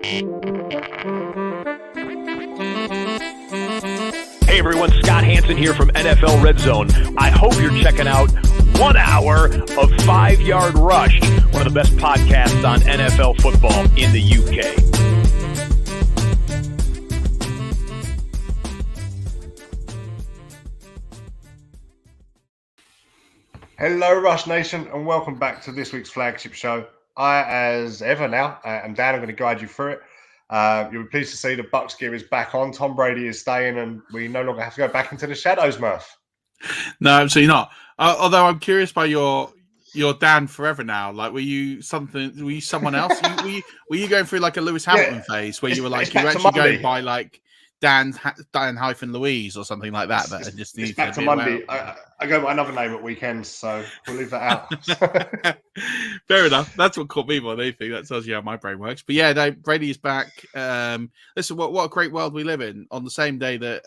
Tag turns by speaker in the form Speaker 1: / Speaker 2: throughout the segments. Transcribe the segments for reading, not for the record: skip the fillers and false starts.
Speaker 1: Hey everyone, Scott Hansen here from NFL Red Zone. I hope you're checking out 1 hour of 5 Yard Rush, one of the best podcasts on NFL football in the UK.
Speaker 2: Hello, Rush Nation, and welcome back to this week's Flagship show. I, as ever now, am Dan. I'm going to guide you through it. You'll be pleased to see the Bucs gear is back on. Tom Brady is staying, and we no longer have to go back into the shadows, Murf.
Speaker 3: No, absolutely not. Although I'm curious by your Dan forever now. Like, were you someone else? were you going through like a Lewis Hamilton phase where you were like, you were actually going by like Dan hyphen Louise or something like that? But I just need
Speaker 2: back to Monday. I go by another name at weekends, so we'll leave that out.
Speaker 3: Fair enough. That's what caught me more than anything. That tells you how my brain works. But yeah, no, Brady's back. Listen, what a great world we live in. On the same day that,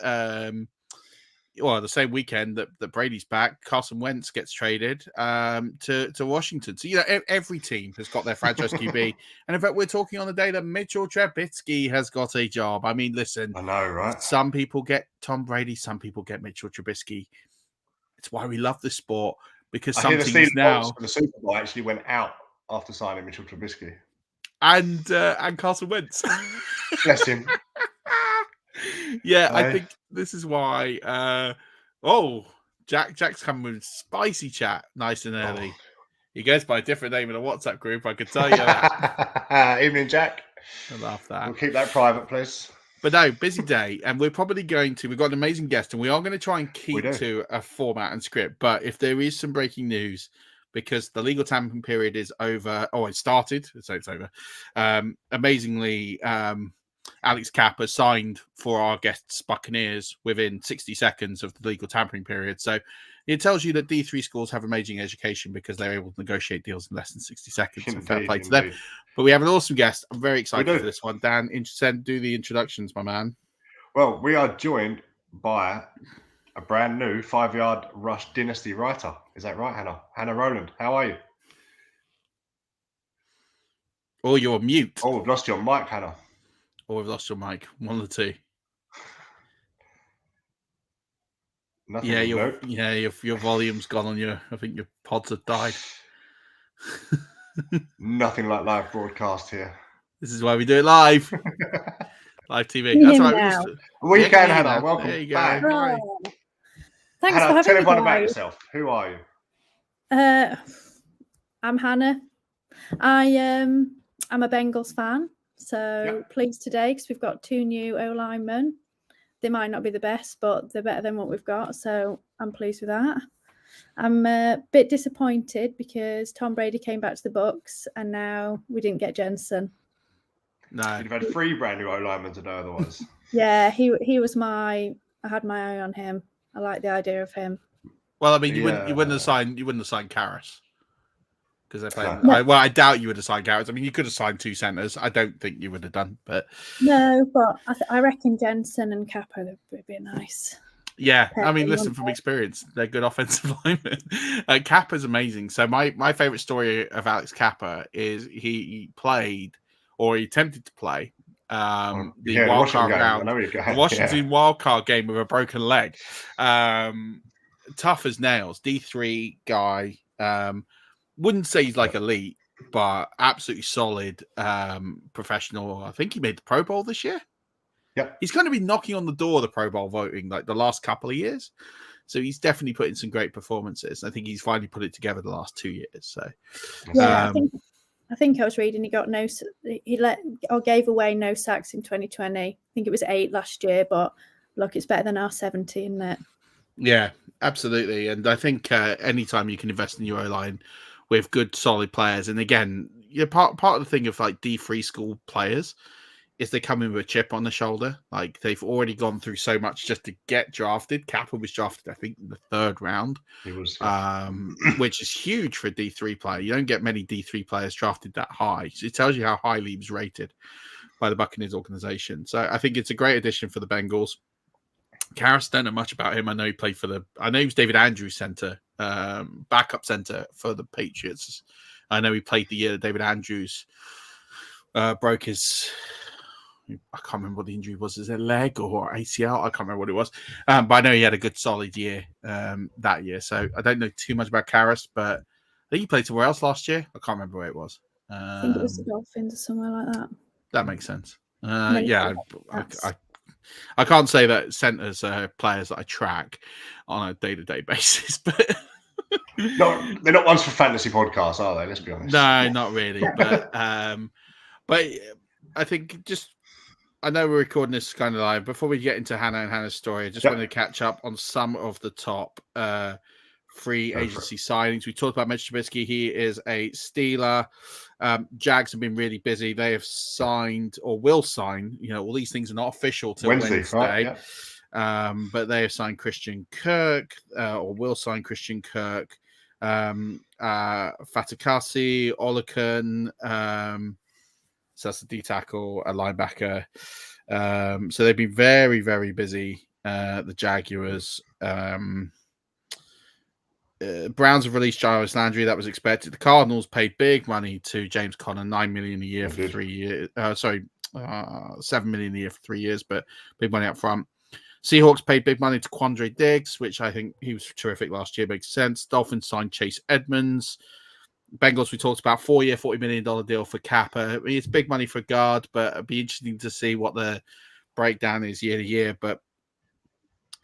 Speaker 3: the same weekend that Brady's back, Carson Wentz gets traded to Washington. So, every team has got their franchise QB. And in fact, we're talking on the day that Mitchell Trubisky has got a job. I mean, listen.
Speaker 2: I know, right?
Speaker 3: Some people get Tom Brady. Some people get Mitchell Trubisky. It's why we love this sport, because some teams now...
Speaker 2: The Super Bowl actually went out after signing Mitchell Trubisky.
Speaker 3: And Carson Wentz.
Speaker 2: Bless him.
Speaker 3: Yeah, I think this is why. Jack's coming with spicy chat, nice and early. He goes by a different name in a WhatsApp group. I could tell you that.
Speaker 2: Evening, Jack.
Speaker 3: I love that.
Speaker 2: We'll keep that private, please.
Speaker 3: But no, busy day, and we're probably we've got an amazing guest, and we are going to try and keep to a format and script. But if there is some breaking news, because the legal tampering period is over. Oh, it started. So it's over. Amazingly, Alex Kappa signed for our guests Buccaneers within 60 seconds of the legal tampering period. So it tells you that D3 schools have amazing education because they're able to negotiate deals in less than 60 seconds. So fair play to them. But we have an awesome guest. I'm very excited for this one. Dan, do the introductions, my man.
Speaker 2: Well, we are joined by a brand new 5 Yard Rush Dynasty writer. Is that right, Hannah? Hannah Rowland. How are you?
Speaker 3: Oh, you're mute.
Speaker 2: Oh, we've lost your mic, Hannah.
Speaker 3: Oh, we've lost your mic. One of the two.
Speaker 2: Nothing.
Speaker 3: Your volume's gone on your. I think your pods have died.
Speaker 2: Nothing like live broadcast here.
Speaker 3: This is why we do it live. Live TV. That's right.
Speaker 2: We can, Hannah. Welcome.
Speaker 3: There you go.
Speaker 2: Back.
Speaker 4: Oh. Thanks
Speaker 2: Hannah,
Speaker 4: for having
Speaker 2: tell
Speaker 4: me.
Speaker 2: everyone about yourself. Who are you?
Speaker 4: I'm Hannah. I'm a Bengals fan. So pleased today because we've got 2 new O-linemen. They might not be the best, but they're better than what we've got. So I'm pleased with that. I'm a bit disappointed because Tom Brady came back to the Bucs and now we didn't get Jensen.
Speaker 3: No.
Speaker 2: You've had 3 brand new O-linemen to know otherwise.
Speaker 4: Yeah, he was I had my eye on him. I like the idea of him.
Speaker 3: Well, I mean, you wouldn't have signed Karras. Because they're playing. I doubt you would have signed Garrett. I mean, you could have signed 2 centers. I don't think you would have done, but
Speaker 4: no. But I reckon Jensen and Capo would be nice.
Speaker 3: Yeah, I mean, listen, from experience, they're good offensive linemen. Kappa's amazing. So my favorite story of Alex Kappa is he played, or he attempted to play, the wildcard round, the Washington wildcard game with a broken leg. Tough as nails, D3 guy. Wouldn't say he's like elite, but absolutely solid professional. I think he made the Pro Bowl this year.
Speaker 2: Yeah,
Speaker 3: he's going to be knocking on the door of the Pro Bowl voting like the last couple of years. So he's definitely put in some great performances. I think he's finally put it together the last 2 years. So
Speaker 4: yeah, I think I was reading he gave away no sacks in 2020. I think it was 8 last year, but look, it's better than our 70, isn't it?
Speaker 3: Yeah, absolutely. And I think anytime you can invest in your O-line with good, solid players, and again, part of the thing of like D3 school players is they come in with a chip on the shoulder. Like they've already gone through so much just to get drafted. Kappa was drafted, I think, in the 3rd round.
Speaker 2: He was,
Speaker 3: which is huge for a D3 player. You don't get many D3 players drafted that high. So it tells you how highly he was rated by the Buccaneers organization. So I think it's a great addition for the Bengals. Karras, don't know much about him. I know he played I know he was David Andrews' center, backup center for the Patriots. I know he played the year that David Andrews broke his I can't remember what the injury was. Is it leg or ACL? I can't remember what it was. But I know he had a good solid year that year. So I don't know too much about Karras, but I think he played somewhere else last year. I can't remember where it was.
Speaker 4: I think it was the Dolphins or somewhere like that.
Speaker 3: That makes sense. Yeah, I can't say that centers are players that I track on a day-to-day basis, but
Speaker 2: no, they're not ones for fantasy podcasts, are they? Let's be honest.
Speaker 3: No, not really. But I think I know we're recording this kind of live. Before we get into Hannah and Hannah's story, I just wanted to catch up on some of the top free agency signings. We talked about Mitch Trubisky. He is a Steeler. Jags have been really busy. They have signed or will sign. All these things are not official till Wednesday.
Speaker 2: Right? Yeah.
Speaker 3: But they have signed Christian Kirk or will sign Christian Kirk. Fatukasi, Olakun. So that's a D tackle, a linebacker. So they've been very, very busy. The Jaguars. Browns have released Jarvis Landry. That was expected. The Cardinals paid big money to James Conner, $9 million a year for 3 years. $7 million a year for 3 years, but big money up front. Seahawks paid big money to Quandre Diggs, which I think he was terrific last year. Makes sense. Dolphins signed Chase Edmonds. Bengals, we talked about 4-year, $40 million deal for Kappa. It's big money for a guard, but it'd be interesting to see what the breakdown is year to year. But,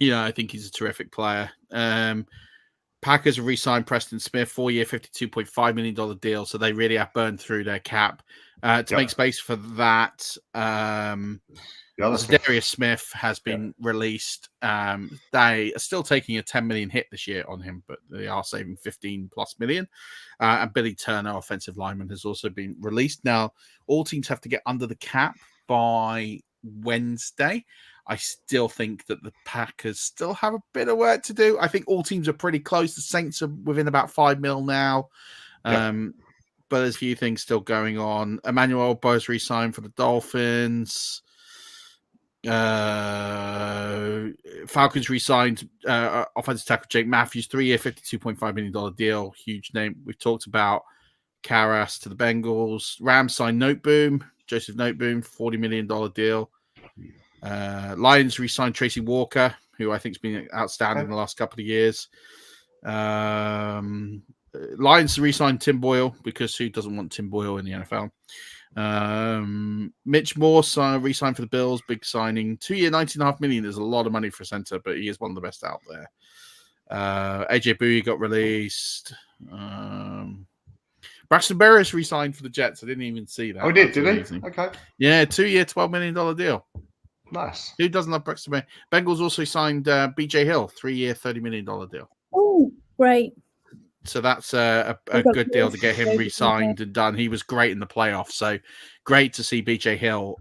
Speaker 3: I think he's a terrific player. Packers have re-signed Preston Smith, 4-year, $52.5 million deal. So they really have burned through their cap. To make space for that, Darius Smith has been released. They are still taking a $10 million hit this year on him, but they are saving $15+ million. And Billy Turner, offensive lineman, has also been released. Now, all teams have to get under the cap by Wednesday. I still think that the Packers still have a bit of work to do. I think all teams are pretty close. The Saints are within about $5 million now. But there's a few things still going on. Emmanuel Bose re-signed for the Dolphins. Falcons re-signed offensive tackle Jake Matthews, 3-year, $52.5 million deal. Huge name. We've talked about Karras to the Bengals. Rams signed Joseph Noteboom, $40 million deal. Lions re-signed Tracy Walker, who I think has been outstanding in the last couple of years. Lions re-signed Tim Boyle, because who doesn't want Tim Boyle in the NFL? Mitch Morse re-signed for the Bills, big signing. 2-year, $19.5 million is a lot of money for a center, but he is one of the best out there. AJ Bouye got released. Braxton Berrios re-signed for the Jets. I didn't even see that.
Speaker 2: Oh, did he? Okay.
Speaker 3: Yeah, 2-year, $12 million deal.
Speaker 2: Nice.
Speaker 3: Who doesn't love Braxton Berrios? Bengals also signed BJ Hill, 3-year, $30 million deal.
Speaker 4: Oh, great.
Speaker 3: So that's a good deal to get him re-signed and done. He was great in the playoffs. So great to see BJ Hill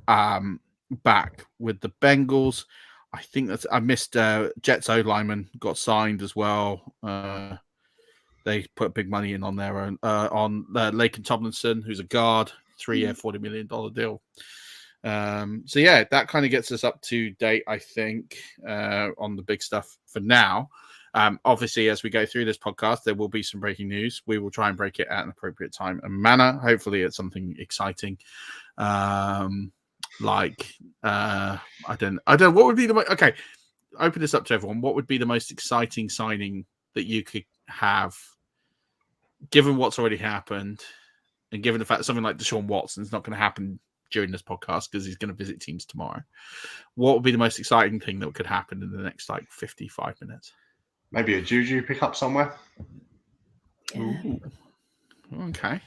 Speaker 3: back with the Bengals. I think I missed Jets O-lineman got signed as well. They put big money in on their own on Laken Tomlinson, who's a guard, 3-year, $40 million deal. So yeah, that kind of gets us up to date, I think, on the big stuff for now. Obviously, as we go through this podcast, there will be some breaking news. We will try and break it at an appropriate time and manner. Hopefully, it's something exciting. I don't. What would be okay? Open this up to everyone. What would be the most exciting signing that you could have, given what's already happened, and given the fact that something like Deshaun Watson is not going to happen during this podcast because he's going to visit teams tomorrow? What would be the most exciting thing that could happen in the next 55 minutes?
Speaker 2: Maybe a Juju pickup somewhere.
Speaker 3: Ooh. Okay.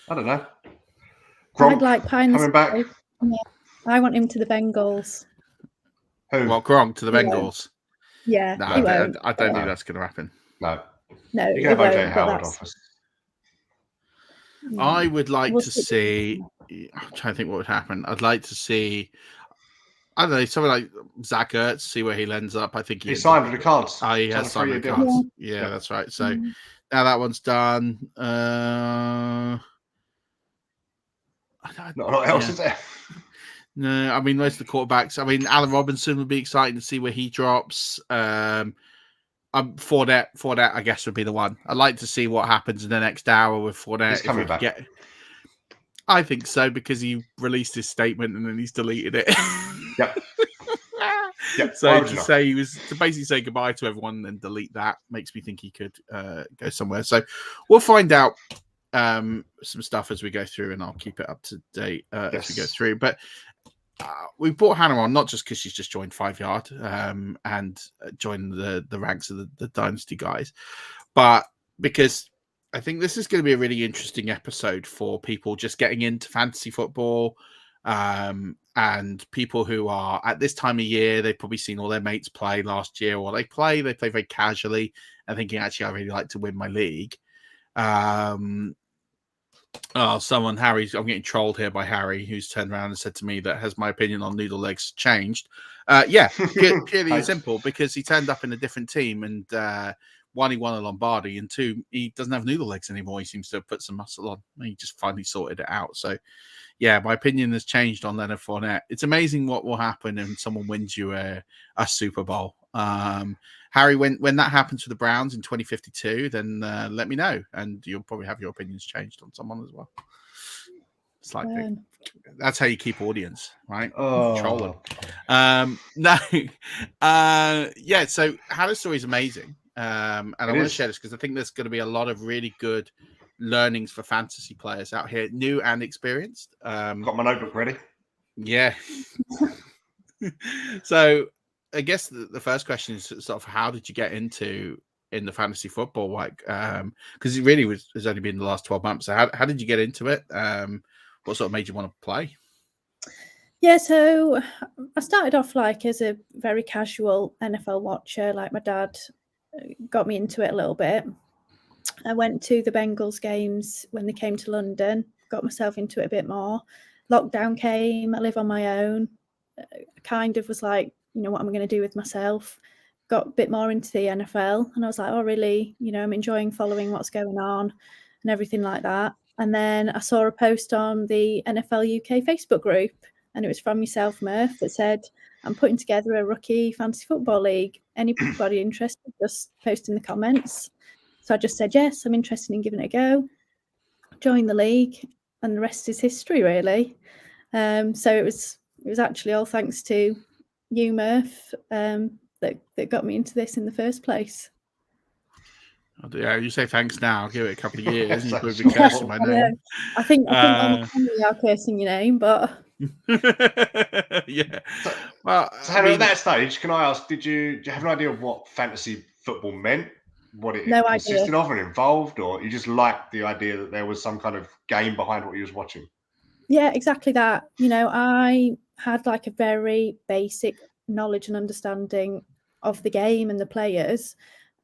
Speaker 2: I don't know.
Speaker 4: I'd like Pines
Speaker 2: coming back.
Speaker 4: Yeah. I want him to the Bengals.
Speaker 2: Who?
Speaker 3: Well, Gronk to the Bengals.
Speaker 4: Yeah.
Speaker 3: No, I don't think that's going to happen.
Speaker 2: No.
Speaker 4: You
Speaker 2: can have OJ Howard office.
Speaker 3: I would like to see. I'm trying to think what would happen. I'd like to see. I don't know, something like Zach Ertz, see where he ends up. I think
Speaker 2: he signed with the Cards.
Speaker 3: Oh, he has signed with the Cards. Yeah, that's right. So now that one's done. Not
Speaker 2: a lot else, is there?
Speaker 3: No, I mean, most of the quarterbacks. I mean, Allen Robinson would be exciting to see where he drops. Fournette, I guess, would be the one. I'd like to see what happens in the next hour with Fournette.
Speaker 2: He's coming back.
Speaker 3: I think so, because he released his statement and then he's deleted it.
Speaker 2: Yep. Yep.
Speaker 3: So to basically say goodbye to everyone and then delete that makes me think he could go somewhere. So we'll find out some stuff as we go through, and I'll keep it up to date as we go through. But we brought Hannah on not just because she's just joined 5 Yard and joined the ranks of the Dynasty guys, but because I think this is going to be a really interesting episode for people just getting into fantasy football, and people who are at this time of year, they've probably seen all their mates play last year, or they play very casually and thinking, actually, I really like to win my league. Harry, I'm getting trolled here by Harry, who's turned around and said to me that has my opinion on noodle legs changed. Purely simple, because he turned up in a different team, and one, he won a Lombardi, and two, he doesn't have noodle legs anymore. He seems to have put some muscle on. He just finally sorted it out. So, yeah, my opinion has changed on Leonard Fournette. It's amazing what will happen if someone wins you a Super Bowl. Harry, when that happens for the Browns in 2052, then let me know, and you'll probably have your opinions changed on someone as well. Slightly. That's how you keep audience, right? Control them. So Hannah's story is amazing. And I want to share this because I think there's going to be a lot of really good learnings for fantasy players out here, new and experienced.
Speaker 2: Got my notebook ready. Yeah.
Speaker 3: So I guess the first question is sort of, how did you get in the fantasy football? Like, because it really has only been the last 12 months. So how did you get into it? What sort of made you want to play?
Speaker 4: Yeah, so I started off like as a very casual NFL watcher. Like, my dad got me into it a little bit. I went to the Bengals games when they came to London, got myself into it a bit more. Lockdown came, I live on my own. Kind of was like, what am I going to do with myself? Got a bit more into the NFL, and I was like, oh, really? I'm enjoying following what's going on and everything like that. And then I saw a post on the NFL UK Facebook group, and it was from yourself, Murf, that said, I'm putting together a rookie fantasy football league. Anybody interested? Just post in the comments. So I just said, yes, I'm interested in giving it a go. Joined the league, and the rest is history, really. So it was actually all thanks to you, Murf, that got me into this in the first place.
Speaker 3: Yeah, you say thanks now. I'll give it a couple of years. You could be cursing my name.
Speaker 4: I think we are cursing your name, but
Speaker 3: yeah.
Speaker 2: So Hannah, at that stage, can I ask, did you have an idea of what fantasy football meant? What it consisted of and involved, or you just liked the idea that there was some kind of game behind what you was watching?
Speaker 4: Yeah, exactly that. I had like a very basic knowledge and understanding of the game and the players,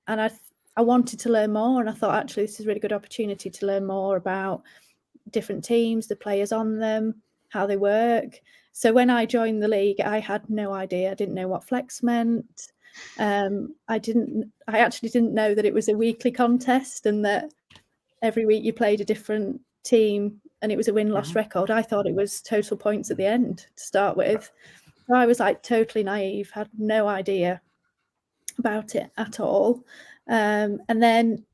Speaker 4: and I wanted to learn more, and I thought, actually, this is a really good opportunity to learn more about different teams, the players on them, how they work. So when I joined the league, I had no idea. I didn't know what flex meant. I actually didn't know that it was a weekly contest and that every week you played a different team and it was a win-loss record. I thought it was total points at the end to start with. So I was like totally naive, had no idea about it at all. And then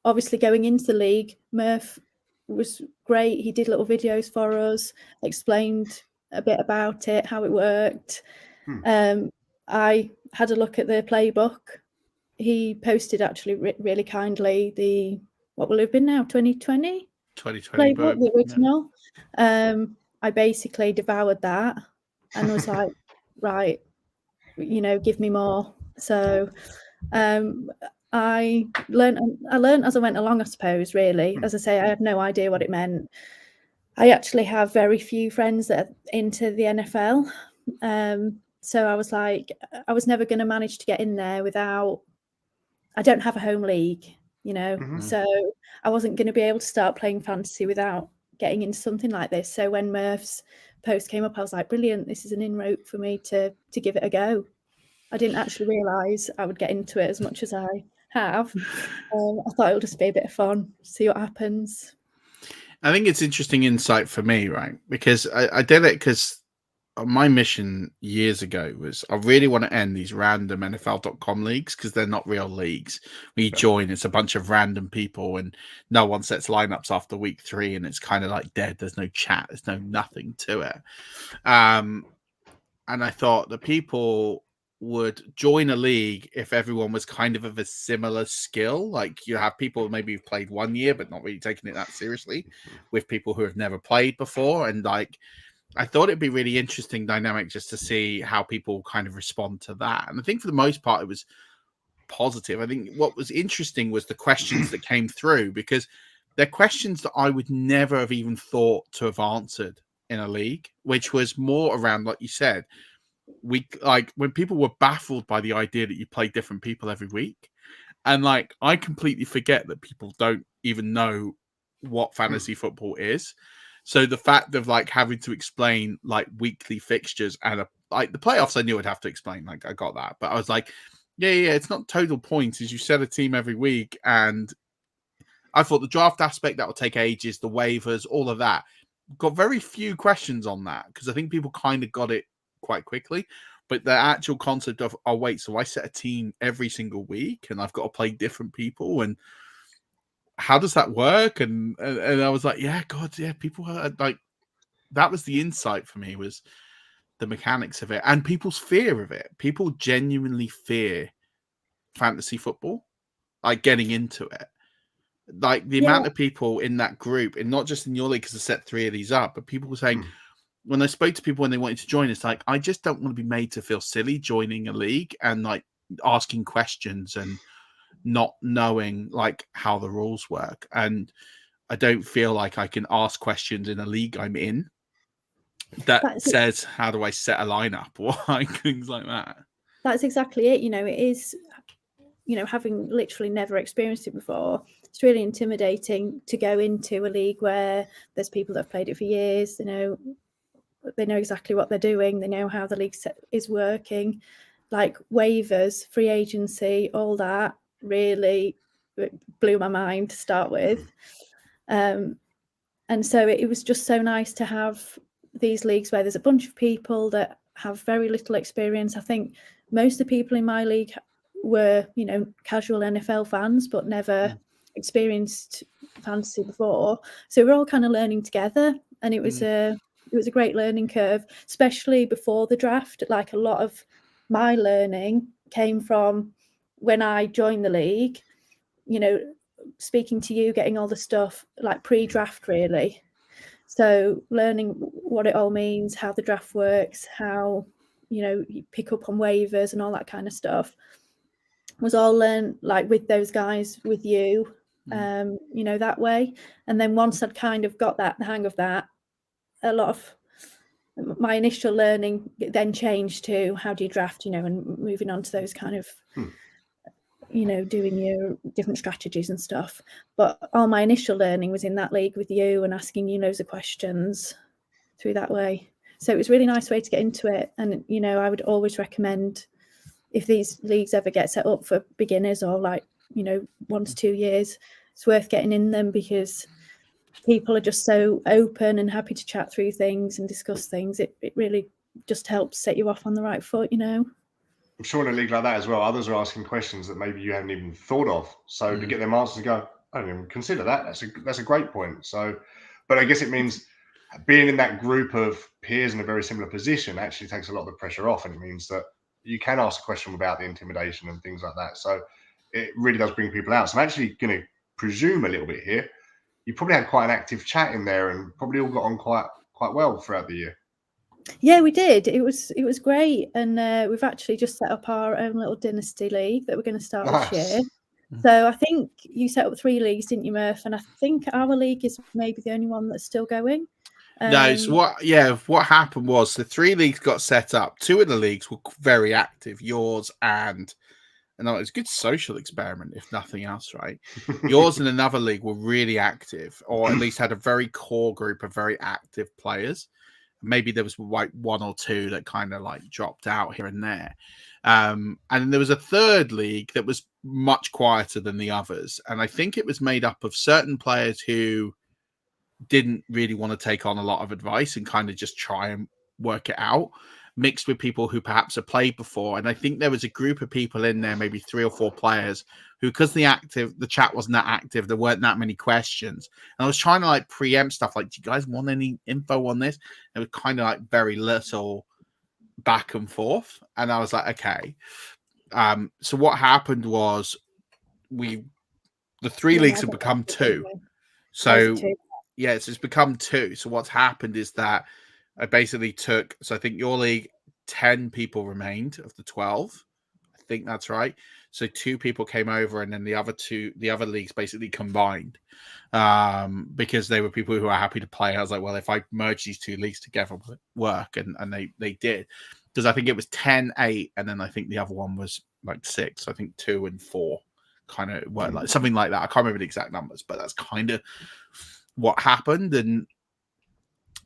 Speaker 4: obviously going into the league, Murf was great. He did little videos for us, explained a bit about it, how it worked. I had a look at the playbook. He posted actually really kindly what will have been now 2020 playbook, the original. Yeah. I basically devoured that and was like, right, give me more. So I learned as I went along, I suppose, really. As I say, I had no idea what it meant. I actually have very few friends that are into the NFL. So I was like, I was never going to manage to get in there I don't have a home league, so I wasn't going to be able to start playing fantasy without getting into something like this. So when Murf's post came up, I was like, brilliant, this is an inroad for me to give it a go. I didn't actually realise I would get into it as much as I have. I thought it would just be a bit of fun, see what happens.
Speaker 3: I think it's interesting insight for me, right? Because I did it because my mission years ago was I really want to end these random NFL.com leagues because they're not real leagues. When you join, it's a bunch of random people and no one sets lineups after week 3 and it's kind of like dead. There's no chat. There's no nothing to it. And I thought the people would join a league if everyone was kind of a similar skill. Like you have people maybe who've played 1 year but not really taking it that seriously, with people who have never played before. And like I thought it'd be really interesting dynamic just to see how people kind of respond to that. And I think for the most part it was positive. I think what was interesting was the questions that came through, because they're questions that I would never have even thought to have answered in a league, which was more around, like you said, like when people were baffled by the idea that you play different people every week. And like I completely forget that people don't even know what fantasy football is. So the fact of like having to explain like weekly fixtures and like the playoffs, I knew I'd have to explain, like I got that, but I was like, yeah, it's not total points, as you set a team every week. And I thought the draft aspect, that will take ages, the waivers, all of that. Got very few questions on that because I think people kind of got it quite quickly. But the actual concept of, oh wait, so I set a team every single week and I've got to play different people, and how does that work? And I was like, yeah, God, yeah, people are like, that was the insight for me, was the mechanics of it and people's fear of it. People genuinely fear fantasy football, like getting into it. Like the amount of people in that group, and not just in your league because I set 3 of these up, but people were saying, when I spoke to people when they wanted to join, it's like, I just don't want to be made to feel silly joining a league and like asking questions and not knowing like how the rules work. And I don't feel like I can ask questions in a league I'm in that says, how do I set a lineup or like things like that.
Speaker 4: That's exactly it. You know, it is, you know, having literally never experienced it before, it's really intimidating to go into a league where there's people that have played it for years. They know exactly what they're doing. They know how the league is working. Like waivers, free agency, all that really blew my mind to start with. And so it was just so nice to have these leagues where there's a bunch of people that have very little experience. I think most of the people in my league were, you know, casual NFL fans, but never experienced fantasy before. So we're all kind of learning together, and it was a great learning curve, especially before the draft. Like a lot of my learning came from when I joined the league, you know, speaking to you, getting all the stuff like pre-draft really. So learning what it all means, how the draft works, how, you know, you pick up on waivers and all that kind of stuff was all learned like with those guys, with you, you know, that way. And then once I'd kind of got the hang of that, a lot of my initial learning then changed to how do you draft, you know, and moving on to those kind of, you know, doing your different strategies and stuff. But all my initial learning was in that league with you and asking you loads of questions through that way. So it was a really nice way to get into it. And, you know, I would always recommend, if these leagues ever get set up for beginners or like, you know, 1 to 2 years, it's worth getting in them because people are just so open and happy to chat through things and discuss things. It really just helps set you off on the right foot, you know.
Speaker 2: I'm sure in a league like that as well, others are asking questions that maybe you haven't even thought of. So to get them answers and go, I didn't even consider that. That's a great point. So, but I guess it means being in that group of peers in a very similar position actually takes a lot of the pressure off, and it means that you can ask a question without the intimidation and things like that. So it really does bring people out. So I'm actually going to presume a little bit here. You probably had quite an active chat in there and probably all got on quite well throughout the year.
Speaker 4: Yeah, we did. It was great, and we've actually just set up our own little dynasty league that we're going to start this year. So I think you set up 3 leagues, didn't you, Murf? And I think our league is maybe the only one that's still going.
Speaker 3: No, so what happened was the 3 leagues got set up. 2 of the leagues were very active, yours and it was a good social experiment, if nothing else, right? Yours and another league were really active, or at least had a very core group of very active players. Maybe there was like 1 or 2 that kind of like dropped out here and there. And then there was a 3rd league that was much quieter than the others. And I think it was made up of certain players who didn't really want to take on a lot of advice and kind of just try and work it out, mixed with people who perhaps have played before. And I think there was a group of people in there, maybe 3 or 4 players, who, because the chat wasn't that active, there weren't that many questions. And I was trying to like preempt stuff like, do you guys want any info on this? It was kind of like very little back and forth. And I was like, okay. So what happened was the 3 leagues have become 2. So yeah, it's become 2. So what's happened is that I basically took, so I think your league, 10 people remained of the 12. I think that's right. So 2 people came over, and then the other leagues basically combined because they were people who were happy to play. I was like, well, if I merge these 2 leagues together, will it work? And they did, because I think it was 10, 8, and then I think the other one was like 6. I think 2 and 4 kind of worked, like something like that. I can't remember the exact numbers, but that's kind of what happened. And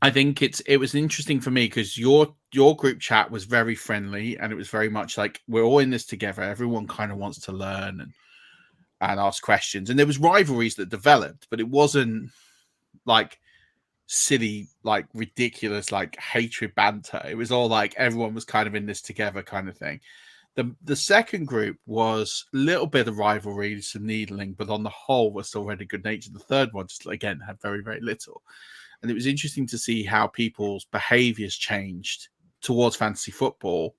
Speaker 3: I think it was interesting for me because your group chat was very friendly, and it was very much like, we're all in this together. Everyone kind of wants to learn and ask questions. And there was rivalries that developed, but it wasn't like silly, like ridiculous, like hatred banter. It was all like everyone was kind of in this together kind of thing. The second group was a little bit of rivalry, some needling, but on the whole was still really good natured. The third one just, again, had very, very little. And it was interesting to see how people's behaviors changed towards fantasy football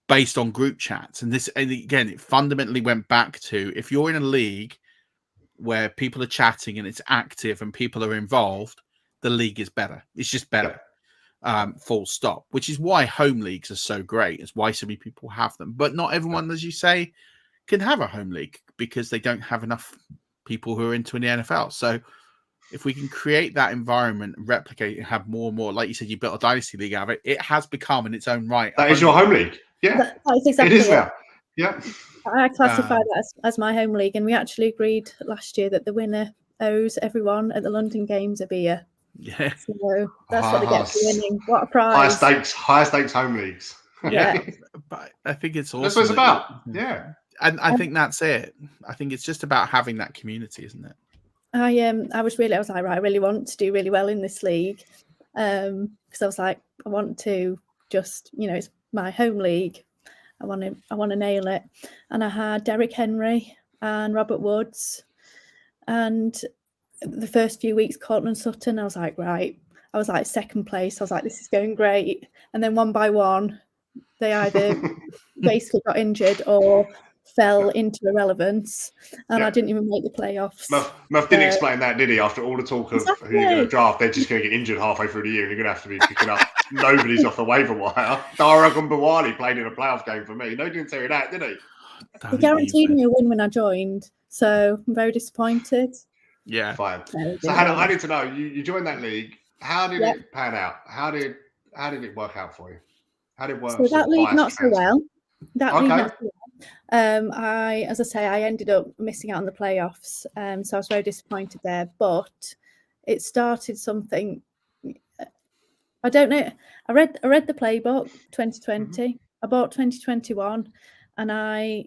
Speaker 3: based on group chats. And again, it fundamentally went back to, if you're in a league where people are chatting and it's active and people are involved, the league is better. It's just better. Full stop. Which is why home leagues are so great. It's why so many people have them. But not everyone, as you say, can have a home league because they don't have enough people who are into the NFL. So if we can create that environment and replicate and have more and more, like you said, you built a dynasty league out of it, it has become in its own right.
Speaker 2: That is your home league. Yeah.
Speaker 4: That's exactly
Speaker 2: it is now. Yeah.
Speaker 4: I classify that as my home league, and we actually agreed last year that the winner owes everyone at the London Games a beer.
Speaker 3: Yeah.
Speaker 4: So that's what they get for winning. What a prize.
Speaker 2: High stakes home leagues.
Speaker 4: Yeah.
Speaker 3: But I think it's awesome.
Speaker 2: That's what it's about. Yeah.
Speaker 3: And I think that's it. I think it's just about having that community, isn't it?
Speaker 4: I was like, right, I really want to do really well in this league. Because I was like, I want to just, it's my home league. I want to nail it. And I had Derrick Henry and Robert Woods, and the first few weeks, Cortland Sutton. I was like, right. I was like second place. I was like, this is going great. And then one by one, they either basically got injured or fell into irrelevance, and I didn't even make the playoffs.
Speaker 2: Murf didn't explain that, did he? After all the talk of who you're going to draft, they're just going to get injured halfway through the year, and you're going to have to be picking up. Nobody's off the waiver wire. Dara Gumbawali played in a playoff game for me. No, didn't tell you that, did he?
Speaker 4: He guaranteed me a win when I joined, so I'm very disappointed.
Speaker 3: Yeah,
Speaker 2: fine. So Hannah, I need to know, you joined that league. How did it pan out? How did it work out for you? How did it work?
Speaker 4: So that league not so well. League not so well. As I say, I ended up missing out on the playoffs. So I was very disappointed there. But it started something. I don't know. I read the playbook 2020. I bought 2021, and I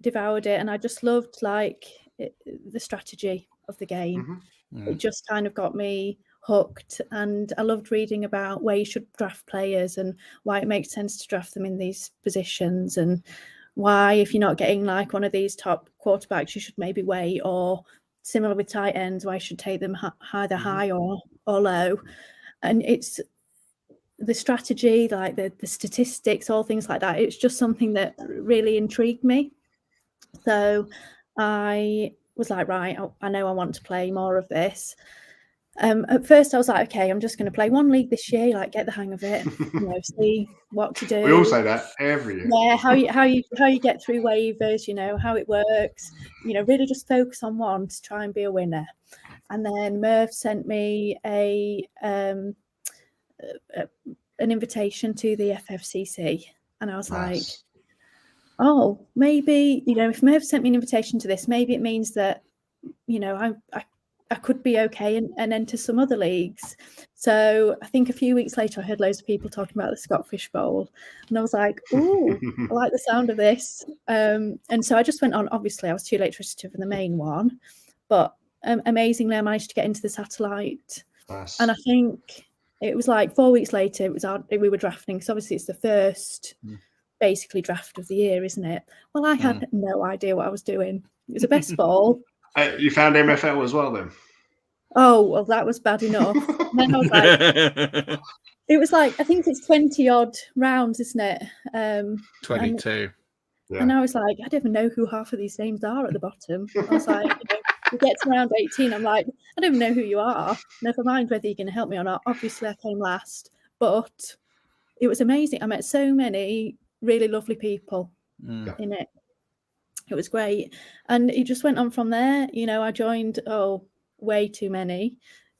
Speaker 4: devoured it. And I just loved the strategy of the game. It just kind of got me hooked, and I loved reading about where you should draft players and why it makes sense to draft them in these positions, and why, if you're not getting like one of these top quarterbacks, you should maybe wait, or similar with tight ends, why you should take them either high or low. And it's the strategy, like the statistics, all things like that. It's just something that really intrigued me. So I was like, right, I know I want to play more of this. At first, I was like, okay, I'm just going to play one league this year, like get the hang of it, see what to do.
Speaker 2: We all say that every year.
Speaker 4: Yeah, how you get through waivers, how it works. Really just focus on one to try and be a winner. And then Murf sent me an invitation to the FFCC, and I was like, oh, maybe if Murf sent me an invitation to this, maybe it means that I could be okay and enter some other leagues. So I think a few weeks later, I heard loads of people talking about the Scott Fish Bowl, and I was like, "Ooh, I like the sound of this." And so I just went on. Obviously, I was too late to register for the main one, but amazingly, I managed to get into the satellite.
Speaker 2: Nice.
Speaker 4: And I think it was like 4 weeks later, we were drafting, because obviously it's the first basically draft of the year, isn't it? Well, I had no idea what I was doing. It was a best ball.
Speaker 2: You found MFL as well then?
Speaker 4: Oh, well, that was bad enough. And then I was like, it was like, I think it's 20 odd rounds, isn't it?
Speaker 3: 22.
Speaker 4: And I was like, I don't even know who half of these names are at the bottom. I was like, we get to round 18. I'm like, I don't even know who you are. Never mind whether you're going to help me or not. Obviously, I came last, but it was amazing. I met so many really lovely people in it. It was great. And it just went on from there. I joined, way too many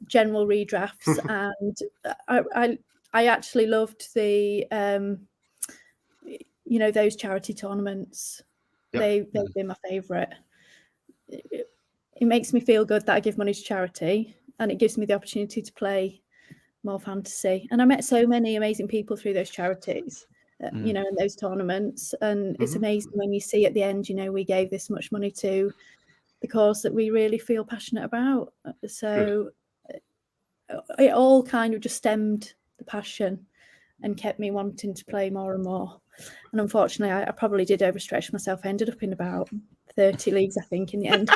Speaker 4: general redrafts. And I actually loved the, those charity tournaments. They've been my favourite. It makes me feel good that I give money to charity, and it gives me the opportunity to play more fantasy. And I met so many amazing people through those charities, in those tournaments. And it's amazing when you see at the end, we gave this much money to the cause that we really feel passionate about. So it all kind of just stemmed the passion and kept me wanting to play more and more. And unfortunately, I probably did overstretch myself. I ended up in about 30 leagues, I think, in the end,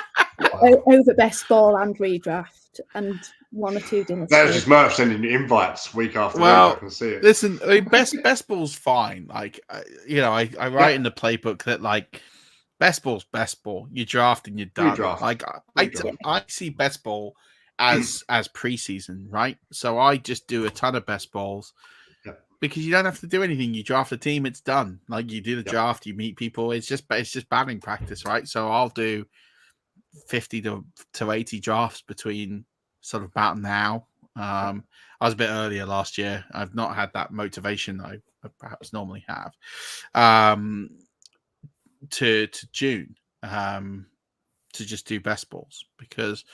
Speaker 4: over best ball and redraft, and 1 or 2 dinners.
Speaker 2: That's just Murf sending you invites week after week. I can see it.
Speaker 3: Listen, I mean, best ball's fine. Like, I write in the playbook that, like, best ball's best ball. You draft and you're done. Like, I see best ball as preseason, right? So I just do a ton of best balls. Because you don't have to do anything. You draft a team, it's done. Like, you do the draft, you meet people. It's just batting practice, right? So I'll do 50 to 80 drafts between sort of about now. I was a bit earlier last year. I've not had that motivation I perhaps normally have. To June, to just do best balls, because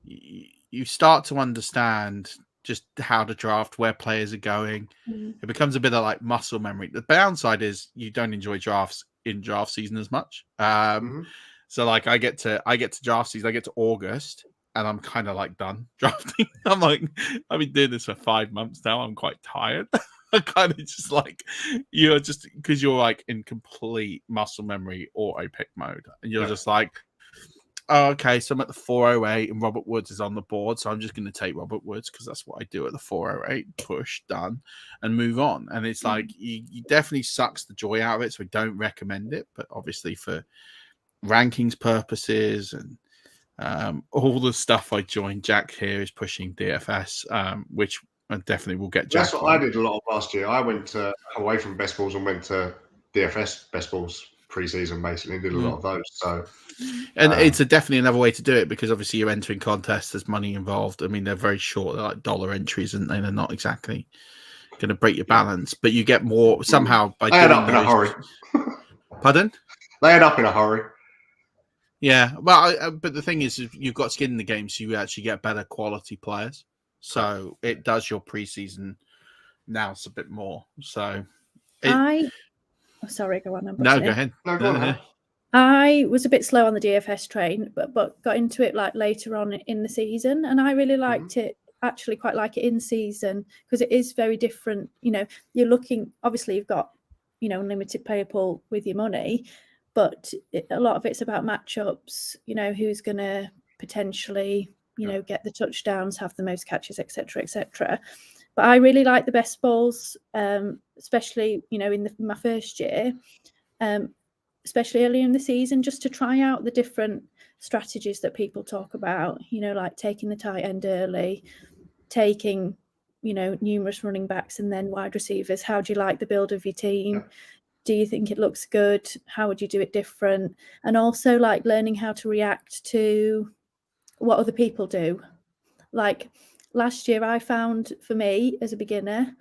Speaker 3: you start to understand just how to draft, where players are going. It becomes a bit of like muscle memory. The downside is you don't enjoy drafts in draft season as much. So like I get to draft season, I get to August, and I'm kind of like done drafting. I'm like, I've been doing this for 5 months now. I'm quite tired. I kind of just like, just because you're like in complete muscle memory auto pick mode, and you're just like, oh, okay, so I'm at the 408 and Robert Woods is on the board, so I'm just going to take Robert Woods because that's what I do at the 408, push, done, and move on. And it's like, you definitely sucks the joy out of it, so I don't recommend it. But obviously for rankings purposes and all the stuff I joined, Jack here is pushing DFS, which I definitely will get Jack.
Speaker 2: That's what I did a lot of last year. I went away from best balls and went to DFS best balls pre-season, basically, did a lot of those. So,
Speaker 3: and it's definitely another way to do it, because obviously you're entering contests, there's money involved. I mean, they're very short, they're like dollar entries, and they're not exactly going to break your balance, but you get more somehow by
Speaker 2: doing up in a hurry.
Speaker 3: Pardon?
Speaker 2: They add up in a hurry.
Speaker 3: Yeah, well, but the thing is, you've got skin in the game, so you actually get better quality players. So it does your preseason now it's a bit more. So sorry, go on. No, go ahead.
Speaker 2: No, go on.
Speaker 4: I was a bit slow on the DFS train, but got into it like later on in the season, and I really liked it. Actually, quite like it in season, because it is very different. You're looking. Obviously, you've got unlimited player pool with your money, but a lot of it's about matchups. Who's going to potentially get the touchdowns, have the most catches, etc., etc. But I really like the best balls, especially in my first year, especially early in the season, just to try out the different strategies that people talk about. Like taking the tight end early, taking numerous running backs and then wide receivers. How do you like the build of your team? Do you think it looks good? How would you do it different? And also like learning how to react to what other people do. Like last year, I found for me as a beginner,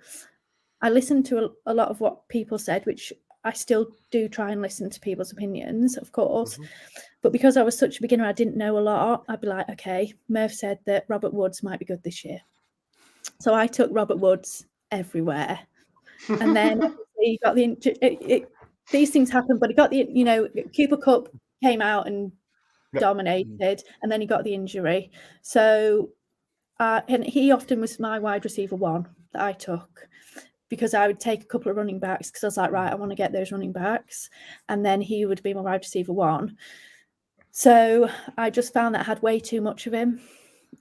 Speaker 4: I listened to a lot of what people said, which I still do try and listen to people's opinions, of course. But because I was such a beginner, I didn't know a lot. I'd be like, okay, Murf said that Robert Woods might be good this year. So I took Robert Woods everywhere. And then he got these things happen, but he got Cooper Kupp came out and dominated, and then he got the injury. So and he often was my wide receiver 1 that I took, because I would take a couple of running backs because I was like, right, I want to get those running backs. And then he would be my wide receiver 1. So I just found that I had way too much of him.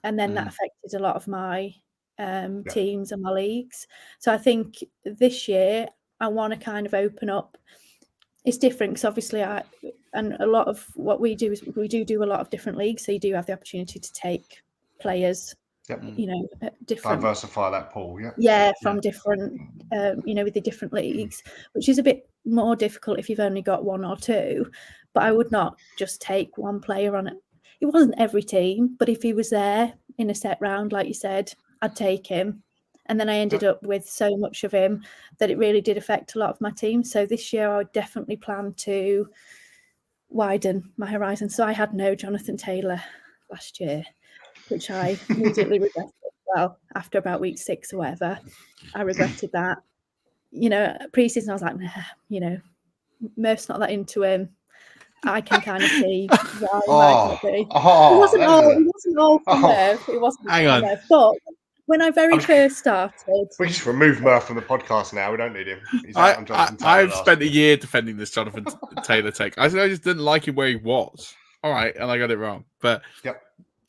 Speaker 4: And then that affected a lot of my teams and my leagues. So I think this year I want to kind of open up. It's different because obviously and a lot of what we do is we do a lot of different leagues. So you do have the opportunity to take players, different,
Speaker 2: diversify that pool.
Speaker 4: From different, with the different leagues, which is a bit more difficult if you've only got 1 or 2. But I would not just take one player on it. It wasn't every team, but if he was there in a set round, like you said, I'd take him. And then I ended up with so much of him that it really did affect a lot of my team. So this year I would definitely plan to widen my horizon. So I had no Jonathan Taylor last year, which I immediately regretted. Well, after about week 6 or whatever, I regretted that. Pre-season I was like, nah, Murf's not that into him. I can kind of see why it wasn't all for Murf. It wasn't
Speaker 3: Hang on.
Speaker 4: Murf. But when I first started,
Speaker 2: we just removed Murf from the podcast now. We don't need him.
Speaker 3: I've spent a year defending this Jonathan Taylor take. I said I just didn't like him where he was. All right, and I got it wrong. But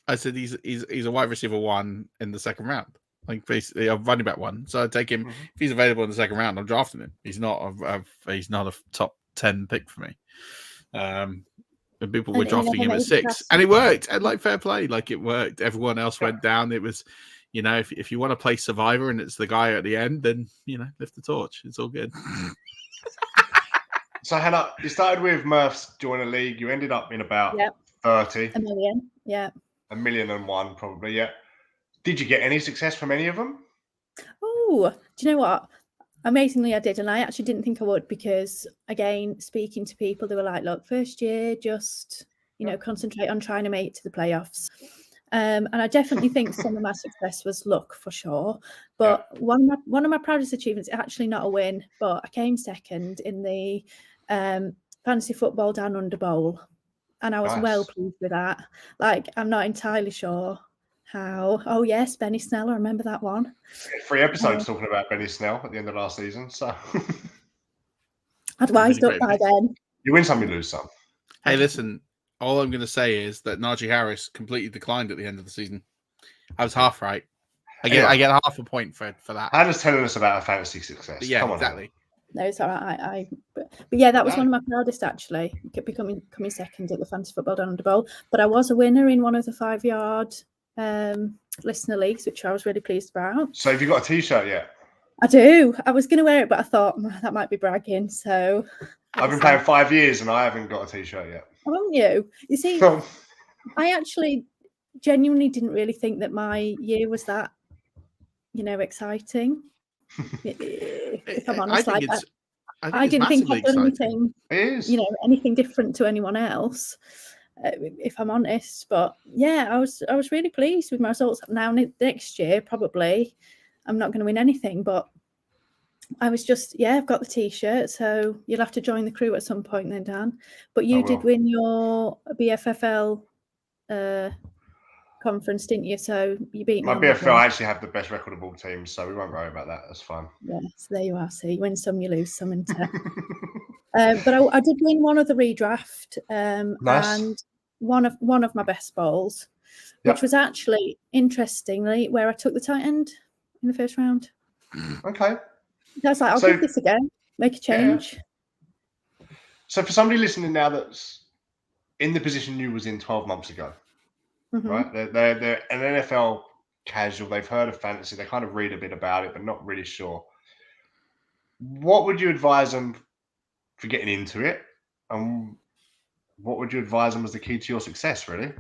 Speaker 3: I said he's a wide receiver 1 in the second round, like basically a running back 1. So I take him if he's available in the second round. I'm drafting him. He's not a top 10 pick for me. And people were drafting him at 6, and it worked. And like fair play, like it worked. Everyone else went down. It was, if you want to play survivor and it's the guy at the end, then lift the torch. It's all good.
Speaker 2: So Hannah, you started with Murph's join a league. You ended up in about 30.
Speaker 4: $1 million. Yeah.
Speaker 2: 1,000,001 probably. Yeah. Did you get any success from any of them?
Speaker 4: Oh, do you know what? Amazingly, I did, and I actually didn't think I would because, again, speaking to people, they were like, "Look, first year, just concentrate on trying to make it to the playoffs." And I definitely think some of my success was luck for sure. But one of my proudest achievements, actually not a win, but I came second in the Fantasy Football Down Under Bowl, and I was well pleased with that. Like, I'm not entirely sure how. Oh yes, Benny Snell. I remember that one.
Speaker 2: 3 episodes talking about Benny Snell at the end of last season. So
Speaker 4: I'd wised up by then.
Speaker 2: You win some, you lose some.
Speaker 3: Hey, listen. All I'm going to say is that Najee Harris completely declined at the end of the season. I was half right. I get half a point for that.
Speaker 2: Hannah's telling us about her fantasy success.
Speaker 3: Yeah,
Speaker 2: come on,
Speaker 3: exactly.
Speaker 4: No, it's all right. But yeah, that was one of my proudest actually. Coming second at the Fantasy Football Down Under Bowl. But I was a winner in one of the 5-yard listener leagues, which I was really pleased about.
Speaker 2: So have you got a T-shirt yet?
Speaker 4: I do. I was going to wear it, but I thought that might be bragging. So
Speaker 2: I've been playing 5 years and I haven't got a T-shirt yet.
Speaker 4: Haven't you? You see, I actually genuinely didn't really think that my year was that, exciting. If I'm honest, I didn't think I'd done anything, anything different to anyone else. If I'm honest, but yeah, I was really pleased with my results. Now next year, probably I'm not going to win anything, but I was just I've got the T-shirt, so you'll have to join the crew at some point then, Dan. But you did win your BFFL conference, didn't you? So you beat me.
Speaker 2: My BFFL, I actually have the best record of all teams, so we won't worry about that. That's fine.
Speaker 4: Yeah, so there you are. So you win some, you lose some, isn't it? But I did win one of the redraft,
Speaker 2: nice.
Speaker 4: And one of my best bowls, which was actually interestingly where I took the tight end in the first round.
Speaker 2: Okay.
Speaker 4: I was like, I'll give this again, make a change.
Speaker 2: Yeah. So for somebody listening now that's in the position you was in 12 months ago, right? They're an NFL casual. They've heard of fantasy. They kind of read a bit about it, but not really sure. What would you advise them for getting into it? And what would you advise them as the key to your success, really?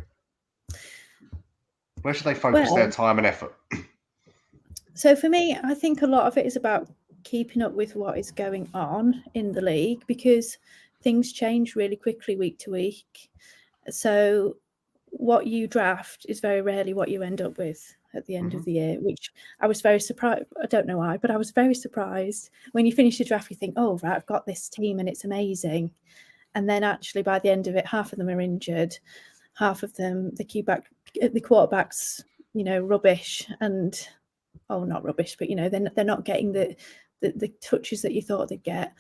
Speaker 2: Where should they focus their time and effort?
Speaker 4: So for me, I think a lot of it is about keeping up with what is going on in the league because things change really quickly week to week. So what you draft is very rarely what you end up with at the end of the year, which I was very surprised. I don't know why, but I was very surprised. When you finish your draft, you think, oh, right, I've got this team and it's amazing. And then actually by the end of it, half of them are injured. Half of them, the quarterback's, rubbish. And not rubbish, but they're not getting the touches that you thought they'd get,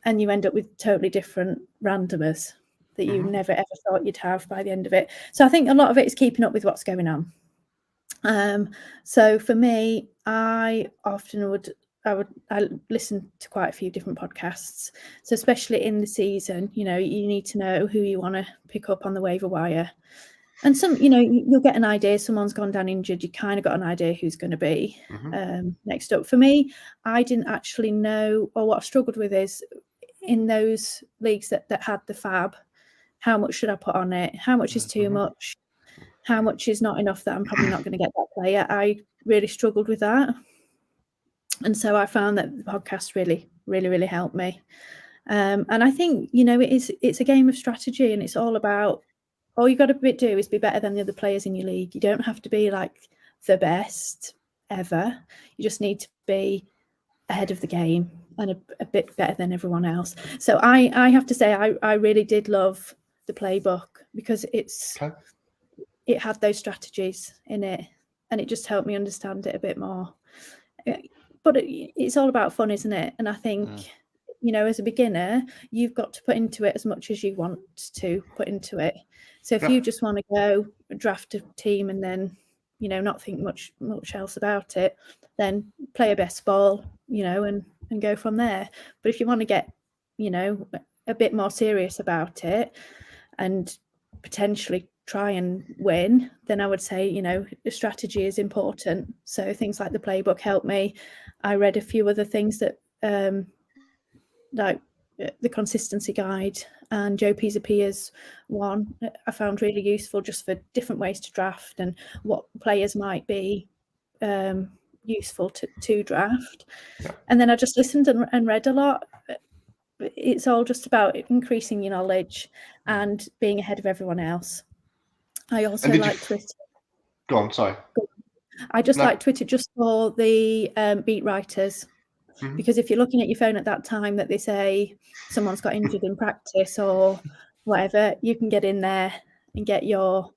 Speaker 4: and you end up with totally different randomers that you never ever thought you'd have by the end of it. So I think a lot of it is keeping up with what's going on. So for me, I listen to quite a few different podcasts. So especially in the season, you need to know who you want to pick up on the waiver wire. And some, you'll get an idea. Someone's gone down injured. You kind of got an idea who's going to be next up. For me, I didn't actually know, or what I've struggled with is in those leagues that had the fab, how much should I put on it? How much is too much? How much is not enough that I'm probably not going to get that player? I really struggled with that. And so I found that the podcast really, really, really helped me. And I think, it's a game of strategy, and it's all about, all you got to do is be better than the other players in your league. You don't have to be like the best ever. You just need to be ahead of the game and a bit better than everyone else. So I have to say, I really did love the playbook, because it had those strategies in it, and it just helped me understand it a bit more. But it's all about fun, isn't it? And I think, as a beginner, you've got to put into it as much as you want to put into it. So if you just want to go draft a team and then, not think much else about it, then play a best ball, and go from there. But if you want to get, a bit more serious about it and potentially try and win, then I would say, the strategy is important. So things like the playbook helped me. I read a few other things that, like the consistency guide and Joe Pisapia's one, I found really useful, just for different ways to draft and what players might be useful to draft. And then I just listened and read a lot. It's all just about increasing your knowledge and being ahead of everyone else. I also like Twitter.
Speaker 2: Go on, sorry.
Speaker 4: I just like Twitter just for the beat writers. Because if you're looking at your phone at that time that they say someone's got injured in practice or whatever, you can get in there and get your,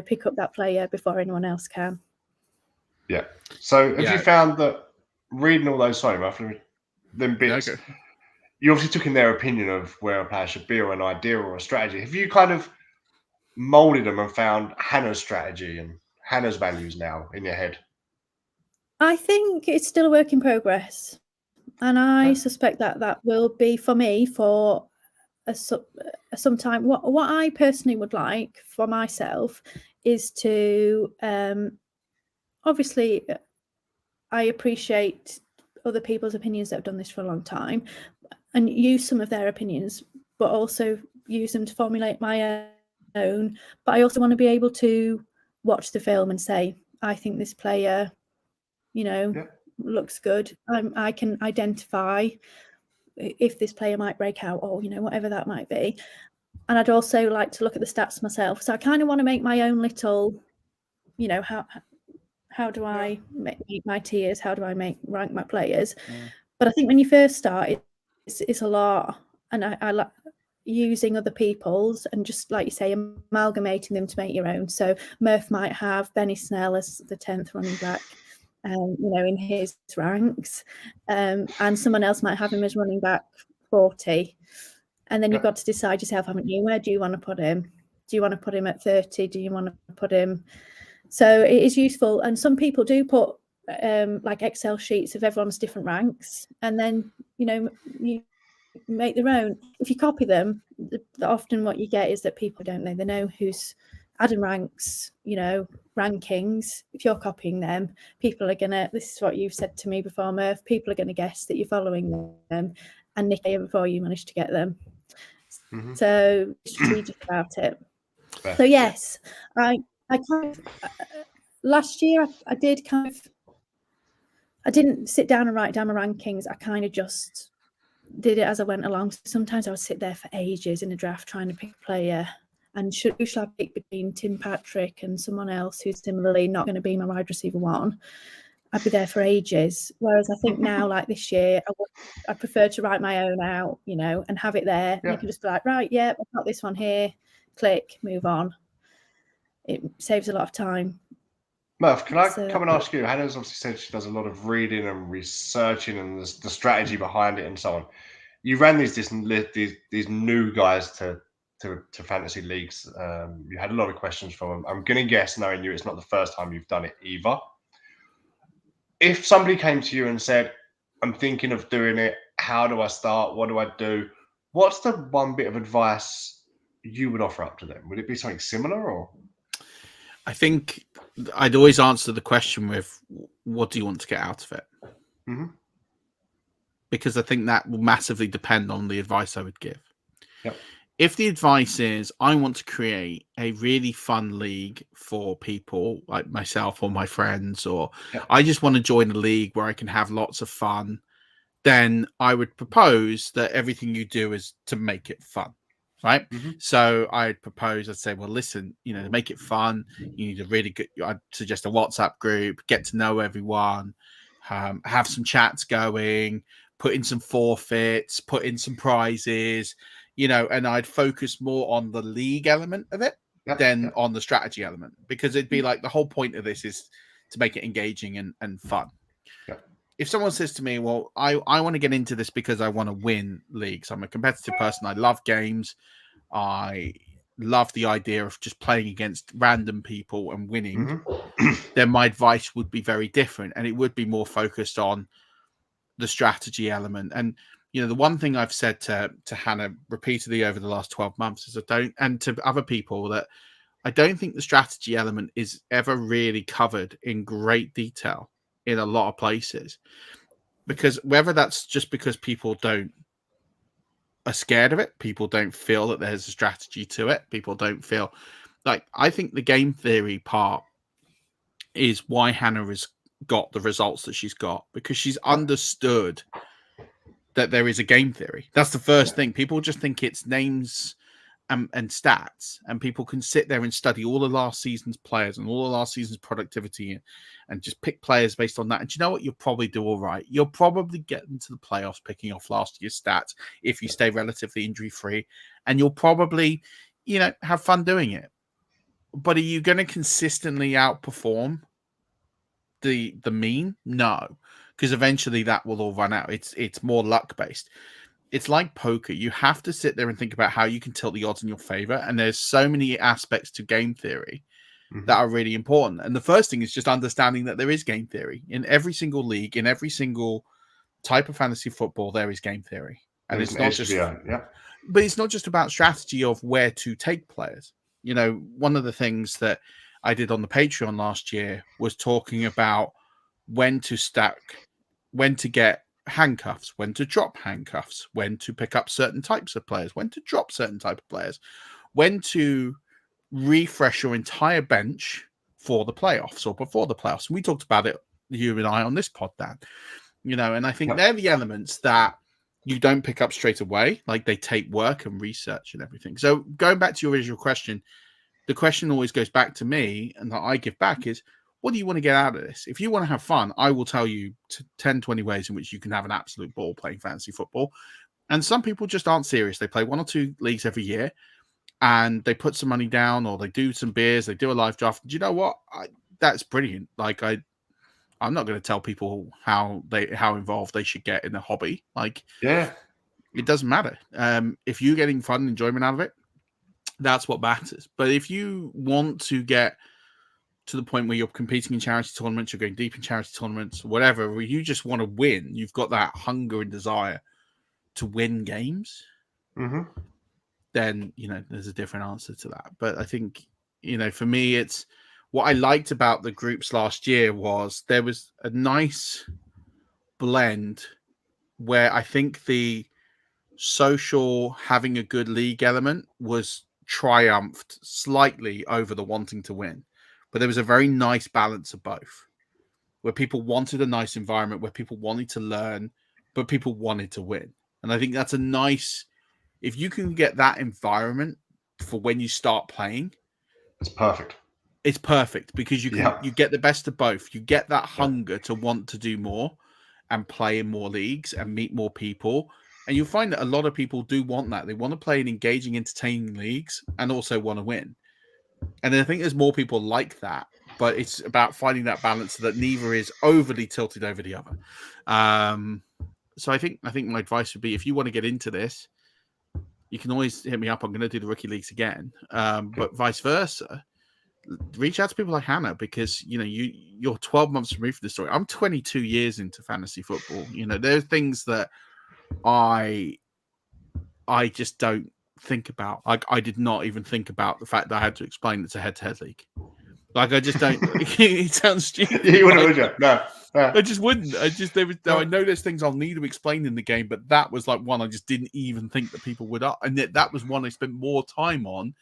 Speaker 4: pick up that player before anyone else can.
Speaker 2: Yeah. So have you found that reading all those, them bits, you obviously took in their opinion of where a player should be, or an idea or a strategy. Have you kind of molded them and found Hannah's strategy and Hannah's values now in your head?
Speaker 4: I think it's still a work in progress, and I suspect that will be for me for some time. What I personally would like for myself is to obviously I appreciate other people's opinions that have done this for a long time and use some of their opinions, but also use them to formulate my own. But I also want to be able to watch the film and say, I think this player, looks good. I can identify if this player might break out, or whatever that might be. And I'd also like to look at the stats myself. So I kind of want to make my own little, how do I make my tiers? How do I rank my players? But I think when you first start, it's a lot, and I like using other people's and just, like you say, amalgamating them to make your own. So Murf might have Benny Snell as the 10th running back, in his ranks, and someone else might have him as running back 40, and then you've got to decide yourself, haven't you? Where do you want to put him? Do you want to put him at 30? Do you want to put him? So it is useful, and some people do put like Excel sheets of everyone's different ranks, and then you make their own. If you copy them, often what you get is that people don't know. They know who's adding ranks, rankings. If you're copying them, people are gonna, this is what you've said to me before, Murf, people are gonna guess that you're following them and nick it before you manage to get them. So strategic about it. So yes, I kind of last year I did I didn't sit down and write down my rankings. I kind of just did it as I went along. Sometimes I would sit there for ages in a draft trying to pick a player, and should I pick between Tim Patrick and someone else who's similarly not going to be my wide receiver one, I'd be there for ages. Whereas I think now, like this year, I prefer to write my own out, and have it there. And you can just be like, right, I've got this one here, click, move on. It saves a lot of time.
Speaker 2: Murf, can I come and ask you? Hannah's obviously said she does a lot of reading and researching and the strategy behind it and so on. You ran these new guys to fantasy leagues. You had a lot of questions from them. I'm going to guess, knowing you, it's not the first time you've done it either. If somebody came to you and said, I'm thinking of doing it, how do I start? What do I do? What's the one bit of advice you would offer up to them? Would it be something similar, or?
Speaker 3: I think I'd always answer the question with, what do you want to get out of it?
Speaker 2: Mm-hmm.
Speaker 3: Because I think that will massively depend on the advice I would give.
Speaker 2: Yep.
Speaker 3: If the advice is, I want to create a really fun league for people like myself or my friends, or I just want to join a league where I can have lots of fun, then I would propose that everything you do is to make it fun. Right.
Speaker 2: Mm-hmm.
Speaker 3: So I'd say, well, listen, to make it fun, you need a really good, I'd suggest a WhatsApp group, get to know everyone, have some chats going, put in some forfeits, put in some prizes, and I'd focus more on the league element of it than on the strategy element, because it'd be like the whole point of this is to make it engaging and fun.
Speaker 2: Yeah.
Speaker 3: If someone says to me, well, I want to get into this because I want to win leagues. I'm a competitive person. I love games. I love the idea of just playing against random people and winning.
Speaker 2: Mm-hmm.
Speaker 3: Then my advice would be very different. And it would be more focused on the strategy element. And, the one thing I've said to Hannah repeatedly over the last 12 months is and to other people, that I don't think the strategy element is ever really covered in great detail in a lot of places, because whether that's just because people are scared of it, people don't feel that there's a strategy to it, people don't feel like, I think the game theory part is why Hannah has got the results that she's got, because she's understood that there is a game theory. That's the first thing. People just think it's names and stats, and people can sit there and study all of last season's players and all of last season's productivity and just pick players based on that. And you know what? You'll probably do all right. You'll probably get into the playoffs picking off last year's stats if you stay relatively injury-free, and you'll probably, have fun doing it. But are you going to consistently outperform the mean? No, because eventually that will all run out. It's more luck-based. It's like poker. You have to sit there and think about how you can tilt the odds in your favor. And there's so many aspects to game theory that are really important. And the first thing is just understanding that there is game theory in every single league, in every single type of fantasy football. There is game theory, and it's not just, but it's not just about strategy of where to take players. One of the things that I did on the Patreon last year was talking about when to stack, when to get handcuffs, when to drop handcuffs, when to pick up certain types of players, when to drop certain type of players, when to refresh your entire bench for the playoffs or before the playoffs. And we talked about it, you and I, on this pod, Dan. And I think they're the elements that you don't pick up straight away. Like, they take work and research and everything. So going back to your original question, the question always goes back to me, and that I give back is, what do you want to get out of this? If you want to have fun, I will tell you 10, 20 ways in which you can have an absolute ball playing fantasy football. And some people just aren't serious. They play 1 or 2 leagues every year, and they put some money down, or they do some beers, they do a live draft. Do you know what? That's brilliant. Like, I'm not going to tell people how involved they should get in a hobby. Like, it doesn't matter. If you're getting fun and enjoyment out of it, that's what matters. But if you want to get to the point where you're competing in charity tournaments, you're going deep in charity tournaments, whatever, where you just want to win, you've got that hunger and desire to win games, then, there's a different answer to that. But I think, for me, it's what I liked about the groups last year was there was a nice blend where I think the social, having a good league element was triumphed slightly over the wanting to win. But there was a very nice balance of both, where people wanted a nice environment, where people wanted to learn, but people wanted to win. And I think that's a nice, if you can get that environment for when you start playing,
Speaker 2: it's perfect.
Speaker 3: It's perfect, because you get the best of both. You get that hunger to want to do more and play in more leagues and meet more people. And you'll find that a lot of people do want that. They want to play in engaging, entertaining leagues and also want to win. And I think there's more people like that but it's about finding that balance so that neither is overly tilted over the other. So I think my advice would be, if you want to get into this, you can always hit me up. I'm going to do the rookie leagues again, but vice versa. Reach out to people like Hannah, because you're 12 months removed from the story. I'm 22 years into fantasy football. There are things that I just don't think about. Like, I did not even think about the fact that I had to explain it's a head-to-head league. Like, I just don't. It sounds stupid.
Speaker 2: You wouldn't, would you? No.
Speaker 3: I just wouldn't. I know there's things I'll need to explain in the game, but that was like one I just didn't even think that people would. And that was one I spent more time on,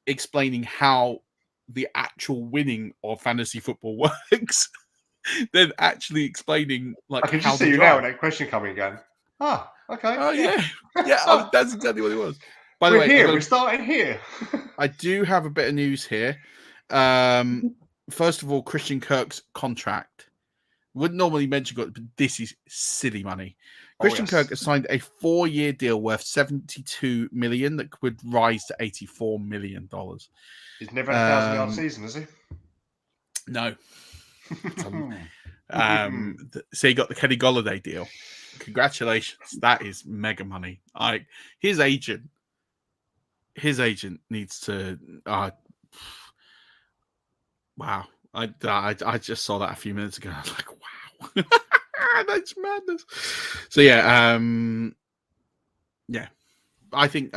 Speaker 3: explaining how the actual winning of fantasy football works than actually explaining like.
Speaker 2: I can just see you now with that question coming again. Okay.
Speaker 3: Oh yeah. That's exactly what it was. By
Speaker 2: the
Speaker 3: way,
Speaker 2: we're starting here.
Speaker 3: I do have a bit of news here. First of all, Christian Kirk's contract. Wouldn't normally mention it, but this is silly money. Christian Kirk has signed a 4-year deal worth $72 million that would rise to $84 million.
Speaker 2: He's never had a 1,000-yard season, has he?
Speaker 3: No. So he got the Kenny Golladay deal. Congratulations. That is mega money. His agent needs to wow. I just saw that a few minutes ago. I was like, wow. That's madness. So yeah, I think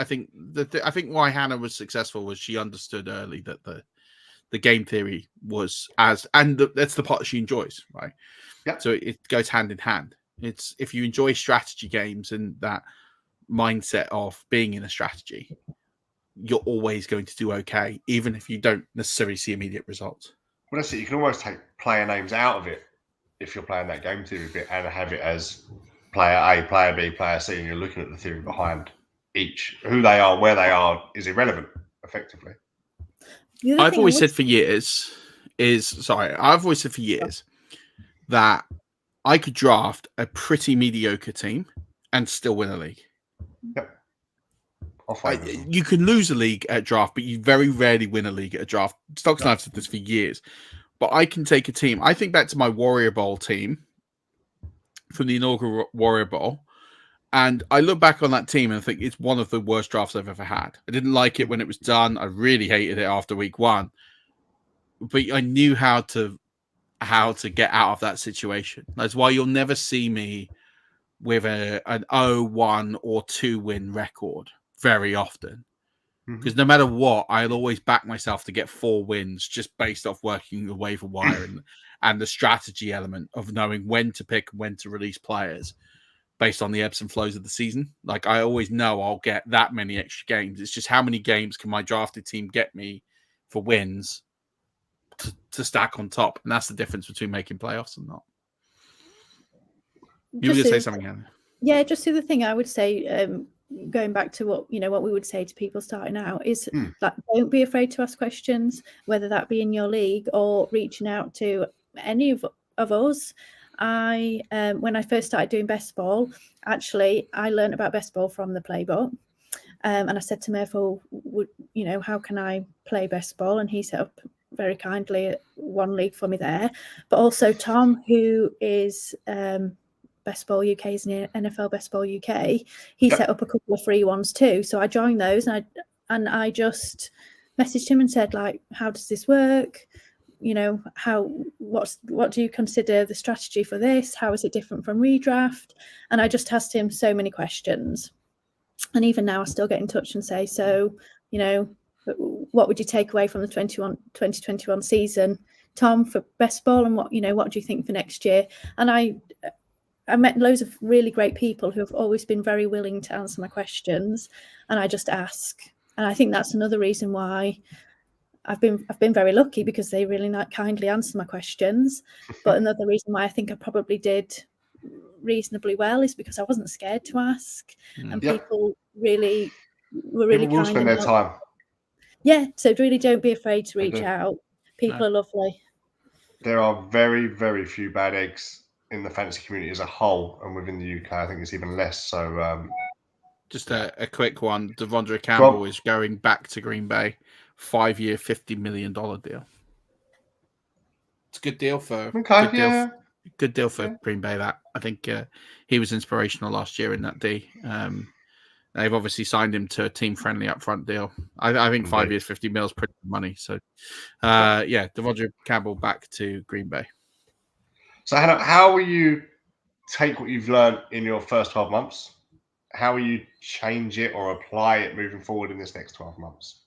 Speaker 3: why Hannah was successful was she understood early that the game theory was that's the part she enjoys, right?
Speaker 2: Yeah.
Speaker 3: So it goes hand in hand. It's if you enjoy strategy games and that mindset of being in a strategy, you're always going to do okay, even if you don't necessarily see immediate results.
Speaker 2: Well, that's it. You can almost take player names out of it if you're playing that game theory bit and have it as player A, player B, player C, and you're looking at the theory behind each. Who they are, where they are, is irrelevant, effectively.
Speaker 3: I've always said for years that I could draft a pretty mediocre team and still win a league.
Speaker 2: Yep.
Speaker 3: You can lose a league at draft, but you very rarely win a league at a draft. Stocks and I've said this for years. But I can take a team. I think back to my Warrior Bowl team from the inaugural Warrior Bowl. And I look back on that team and think it's one of the worst drafts I've ever had. I didn't like it when it was done. I really hated it after week 1. But I knew how to get out of that situation. That's why you'll never see me with an 0-1 or 2-win record very often. Because no matter what, I'll always back myself to get 4 wins just based off working the waiver wire and the strategy element of knowing when to pick, when to release players based on the ebbs and flows of the season. Like, I always know I'll get that many extra games. It's just how many games can my drafted team get me for wins to stack on top. And that's the difference between making playoffs and not. You were going to say something, Hannah?
Speaker 4: Yeah, just the other thing I would say, going back to what we would say to people starting out is that don't be afraid to ask questions, whether that be in your league or reaching out to any of us. When I first started doing best ball, actually I learned about best ball from the playbook, and I said to Murf, how can I play best ball? And he set up very kindly one league for me there, but also Tom, who is Best Ball UK, is near NFL Best Ball UK. He set up a couple of free ones too. So I joined those and I just messaged him and said, like, how does this work? What do you consider the strategy for this? How is it different from redraft? And I just asked him so many questions. And even now I still get in touch and say, so, what would you take away from the 2021 season, Tom, for best ball? And what do you think for next year? And I met loads of really great people who have always been very willing to answer my questions, and I just ask. And I think that's another reason why I've been very lucky, because they really kindly answer my questions. But another reason why I think I probably did reasonably well is because I wasn't scared to ask, and people really were really
Speaker 2: people will spend their time.
Speaker 4: Yeah, so really don't be afraid to reach out. People are lovely. There
Speaker 2: are very, very few bad eggs in the fantasy community as a whole, and within the UK, I think it's even less. So,
Speaker 3: just a quick one: Devondre Campbell is going back to Green Bay, 5-year, $50 million deal. It's a good deal for good deal for Green Bay. That I think he was inspirational last year in that D. They've obviously signed him to a team-friendly upfront deal. I think 5 years, $50 million is pretty good money. So, Devondre Campbell back to Green Bay.
Speaker 2: So, Hannah, how will you take what you've learned in your first 12 months? How will you change it or apply it moving forward in this next 12 months?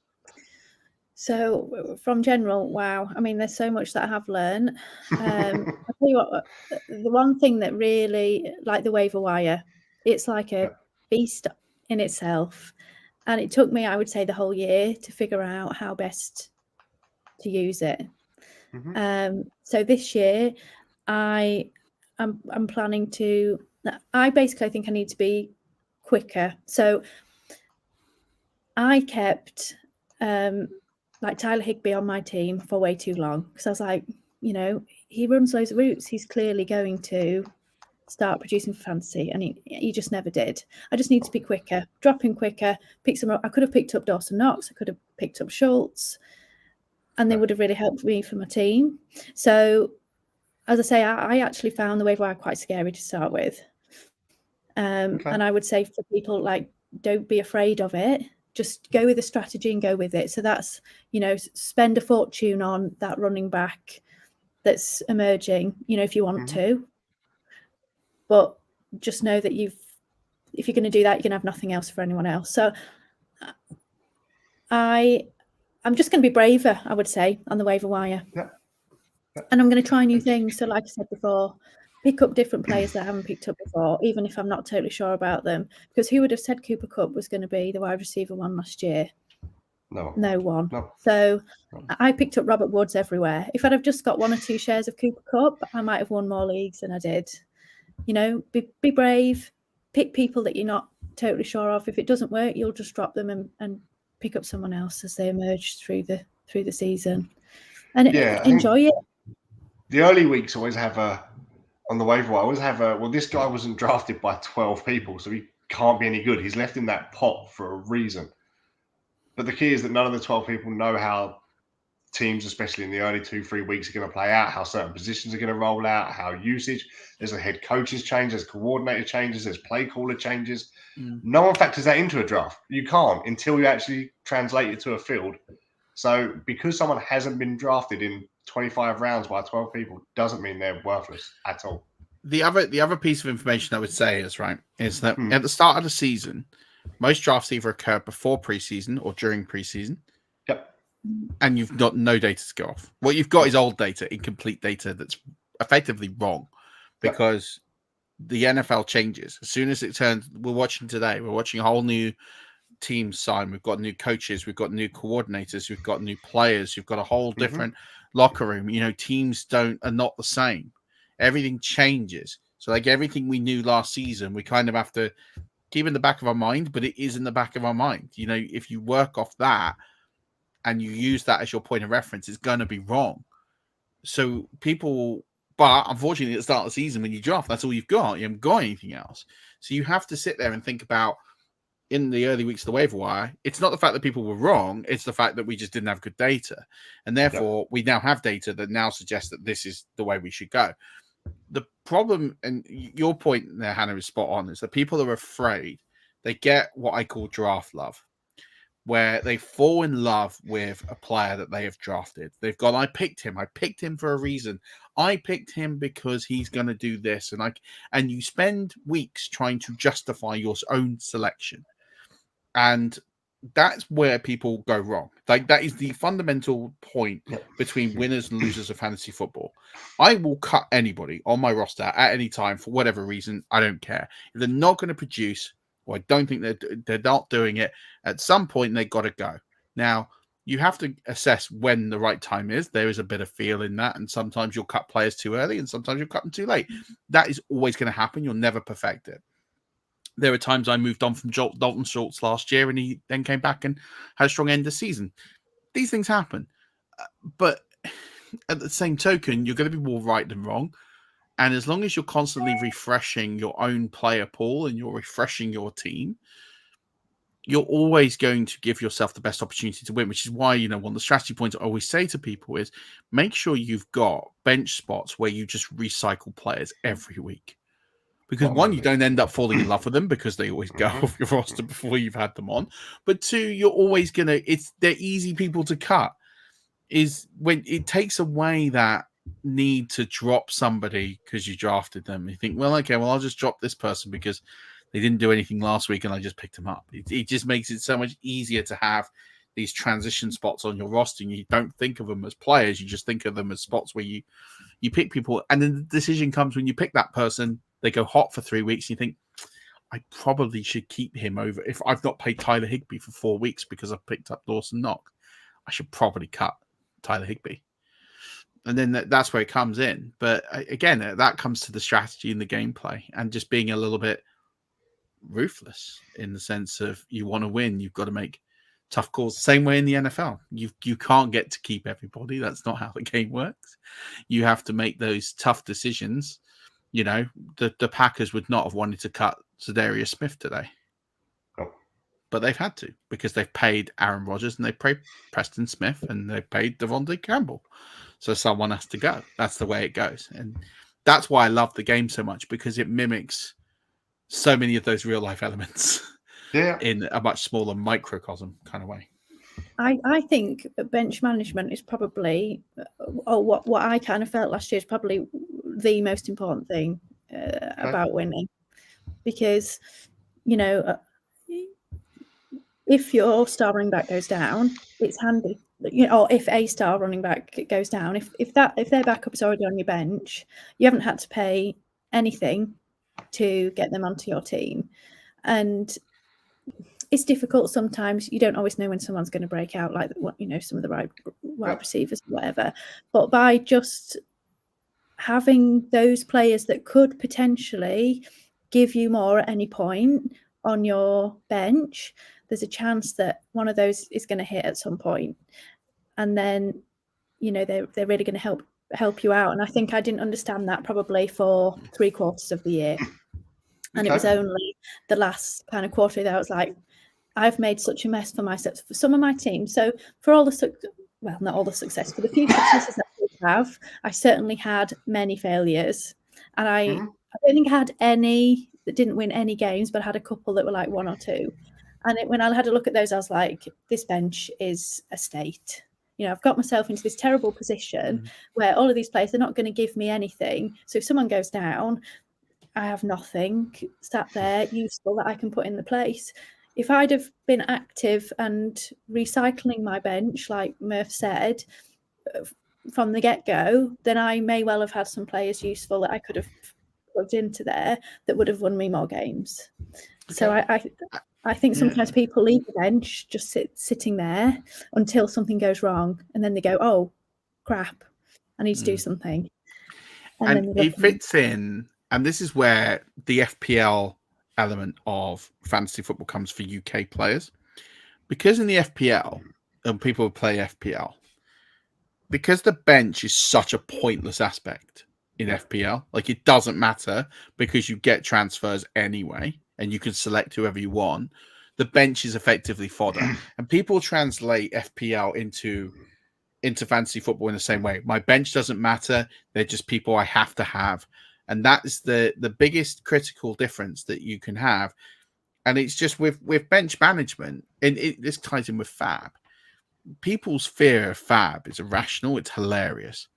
Speaker 4: So from general, wow. I mean, there's so much that I have learned. I'll tell you what, the one thing that really, like the waiver wire, it's like a beast in itself. And it took me, I would say, the whole year to figure out how best to use it. So this year, I'm planning to, I basically think I need to be quicker. So I kept like Tyler Higbee on my team for way too long because I was like, he runs loads of routes. He's clearly going to start producing for fantasy, and he just never did. I just need to be quicker, drop in quicker, pick some up. I could have picked up Dawson Knox. I could have picked up Schultz, and they would have really helped me for my team. So, as I say, I actually found the waiver wire quite scary to start with. And I would say for people, like, don't be afraid of it. Just go with the strategy and go with it. So that's, spend a fortune on that running back that's emerging, if you want to. But just know that if you're going to do that, you're going to have nothing else for anyone else. So I'm just going to be braver, I would say, on the waiver wire.
Speaker 2: Yeah.
Speaker 4: And I'm going to try new things. So like I said before, pick up different players that I haven't picked up before, even if I'm not totally sure about them. Because who would have said Cooper Kupp was going to be the wide receiver one last year? No one. No. So I picked up Robert Woods everywhere. If I'd have just got 1 or 2 shares of Cooper Kupp, I might have won more leagues than I did. Be brave. Pick people that you're not totally sure of. If it doesn't work, you'll just drop them and pick up someone else as they emerge through the season. And enjoy it.
Speaker 2: The early weeks always have on the waiver wire, always have this guy wasn't drafted by 12 people, so he can't be any good. He's left in that pot for a reason. But the key is that none of the 12 people know how teams, especially in the early 2-3 weeks, are going to play out, how certain positions are going to roll out, how usage. There's a head coach's change, there's coordinator changes, there's play caller changes. No one factors that into a draft. You can't until you actually translate it to a field. So because someone hasn't been drafted in 25 rounds by 12 people doesn't mean they're worthless at all.
Speaker 3: The other piece of information I would say is that at the start of the season, most drafts either occur before preseason or during preseason.
Speaker 2: Yep.
Speaker 3: And you've got no data to go off. What you've got is old data, incomplete data that's effectively wrong because the NFL changes. As soon as it turns, we're watching a whole new team sign. We've got new coaches, we've got new coordinators, we've got new players, you've got a whole different locker room. Teams are not the same. Everything changes. So like everything we knew last season, we kind of have to keep in the back of our mind, but it is in the back of our mind. If you work off that and you use that as your point of reference, it's going to be wrong. So but unfortunately at the start of the season when you draft, that's all you've got. You haven't got anything else. So you have to sit there and think about, in the early weeks of the waiver wire, it's not the fact that people were wrong, it's the fact that we just didn't have good data. And therefore, we now have data that now suggests that this is the way we should go. The problem, and your point there, Hannah, is spot on, is that people are afraid. They get what I call draft love, where they fall in love with a player that they have drafted. They've gone, I picked him for a reason. I picked him because he's going to do this. And you spend weeks trying to justify your own selection. And that's where people go wrong. That is the fundamental point between winners and losers of fantasy football. I will cut anybody on my roster at any time for whatever reason. I don't care. If they're not going to produce, or I don't think they're not doing it, at some point they've got to go. Now, you have to assess when the right time is. There is a bit of feel in that, and sometimes you'll cut players too early, and sometimes you'll cut them too late. That is always going to happen. You'll never perfect it. There were times I moved on from Dalton Schultz last year, and he then came back and had a strong end of season. These things happen. But at the same token, you're going to be more right than wrong. And as long as you're constantly refreshing your own player pool and you're refreshing your team, you're always going to give yourself the best opportunity to win, which is why, one of the strategy points I always say to people is make sure you've got bench spots where you just recycle players every week. Because one, you don't end up falling in love with them because they always go off your roster before you've had them on. But two, you're always they're easy people to cut. Is when it takes away that need to drop somebody because you drafted them. You think, well, okay, I'll just drop this person because they didn't do anything last week and I just picked them up. It just makes it so much easier to have these transition spots on your roster. And you don't think of them as players. You just think of them as spots where you pick people. And then the decision comes when you pick that person, they go hot for 3 weeks. And you think, I probably should keep him over. If I've not paid Tyler Higbee for 4 weeks because I've picked up Dawson Knox, I should probably cut Tyler Higbee. And then that's where it comes in. But again, that comes to the strategy and the gameplay and just being a little bit ruthless in the sense of you want to win, you've got to make tough calls. Same way in the NFL. You can't get to keep everybody. That's not how the game works. You have to make those tough decisions. The Packers would not have wanted to cut Zadarius Smith today. But they've had to because they've paid Aaron Rodgers and they paid Preston Smith and they paid Devontae Campbell. So someone has to go. That's the way it goes. And that's why I love the game so much because it mimics so many of those real life elements in a much smaller microcosm kind of way.
Speaker 4: I think bench management is probably, what I kind of felt last year is probably the most important thing about winning. Because, if your star running back goes down, it's handy. Or if a star running back goes down, if their backup is already on your bench, you haven't had to pay anything to get them onto your team. And it's difficult sometimes. You don't always know when someone's going to break out, like some of the right wide receivers, whatever. But by just having those players that could potentially give you more at any point on your bench, there's a chance that one of those is going to hit at some point. And then, they're really going to help you out. And I think I didn't understand that probably for 3/4 of the year. And it was only the last kind of quarter that I was like, I've made such a mess for myself, for some of my teams. So for all the not all the success, for the few successes that I have, I certainly had many failures. And I don't think I had any that didn't win any games, but I had a couple that were like 1 or 2. And when I had a look at those, I was like, this bench is a state. I've got myself into this terrible position where all of these players, they're not going to give me anything. So if someone goes down, I have nothing sat there useful that I can put in the place. If I'd have been active and recycling my bench, like Murf said, from the get-go, then I may well have had some players useful that I could have plugged into there that would have won me more games. Okay. So I think sometimes people leave the bench just sitting there until something goes wrong, and then they go, "Oh, crap, I need to do something."
Speaker 3: And it fits in, and this is where the FPL element of fantasy football comes for UK players, because in the FPL, and people play FPL, because the bench is such a pointless aspect in FPL. Like, it doesn't matter because you get transfers anyway, and you can select whoever you want. The bench is effectively fodder. And people translate FPL into fantasy football in the same way. My bench doesn't matter. They're just people I have to have. And that is the biggest critical difference that you can have. And it's just with bench management, and this ties in with Fab. People's fear of Fab is irrational. It's hilarious.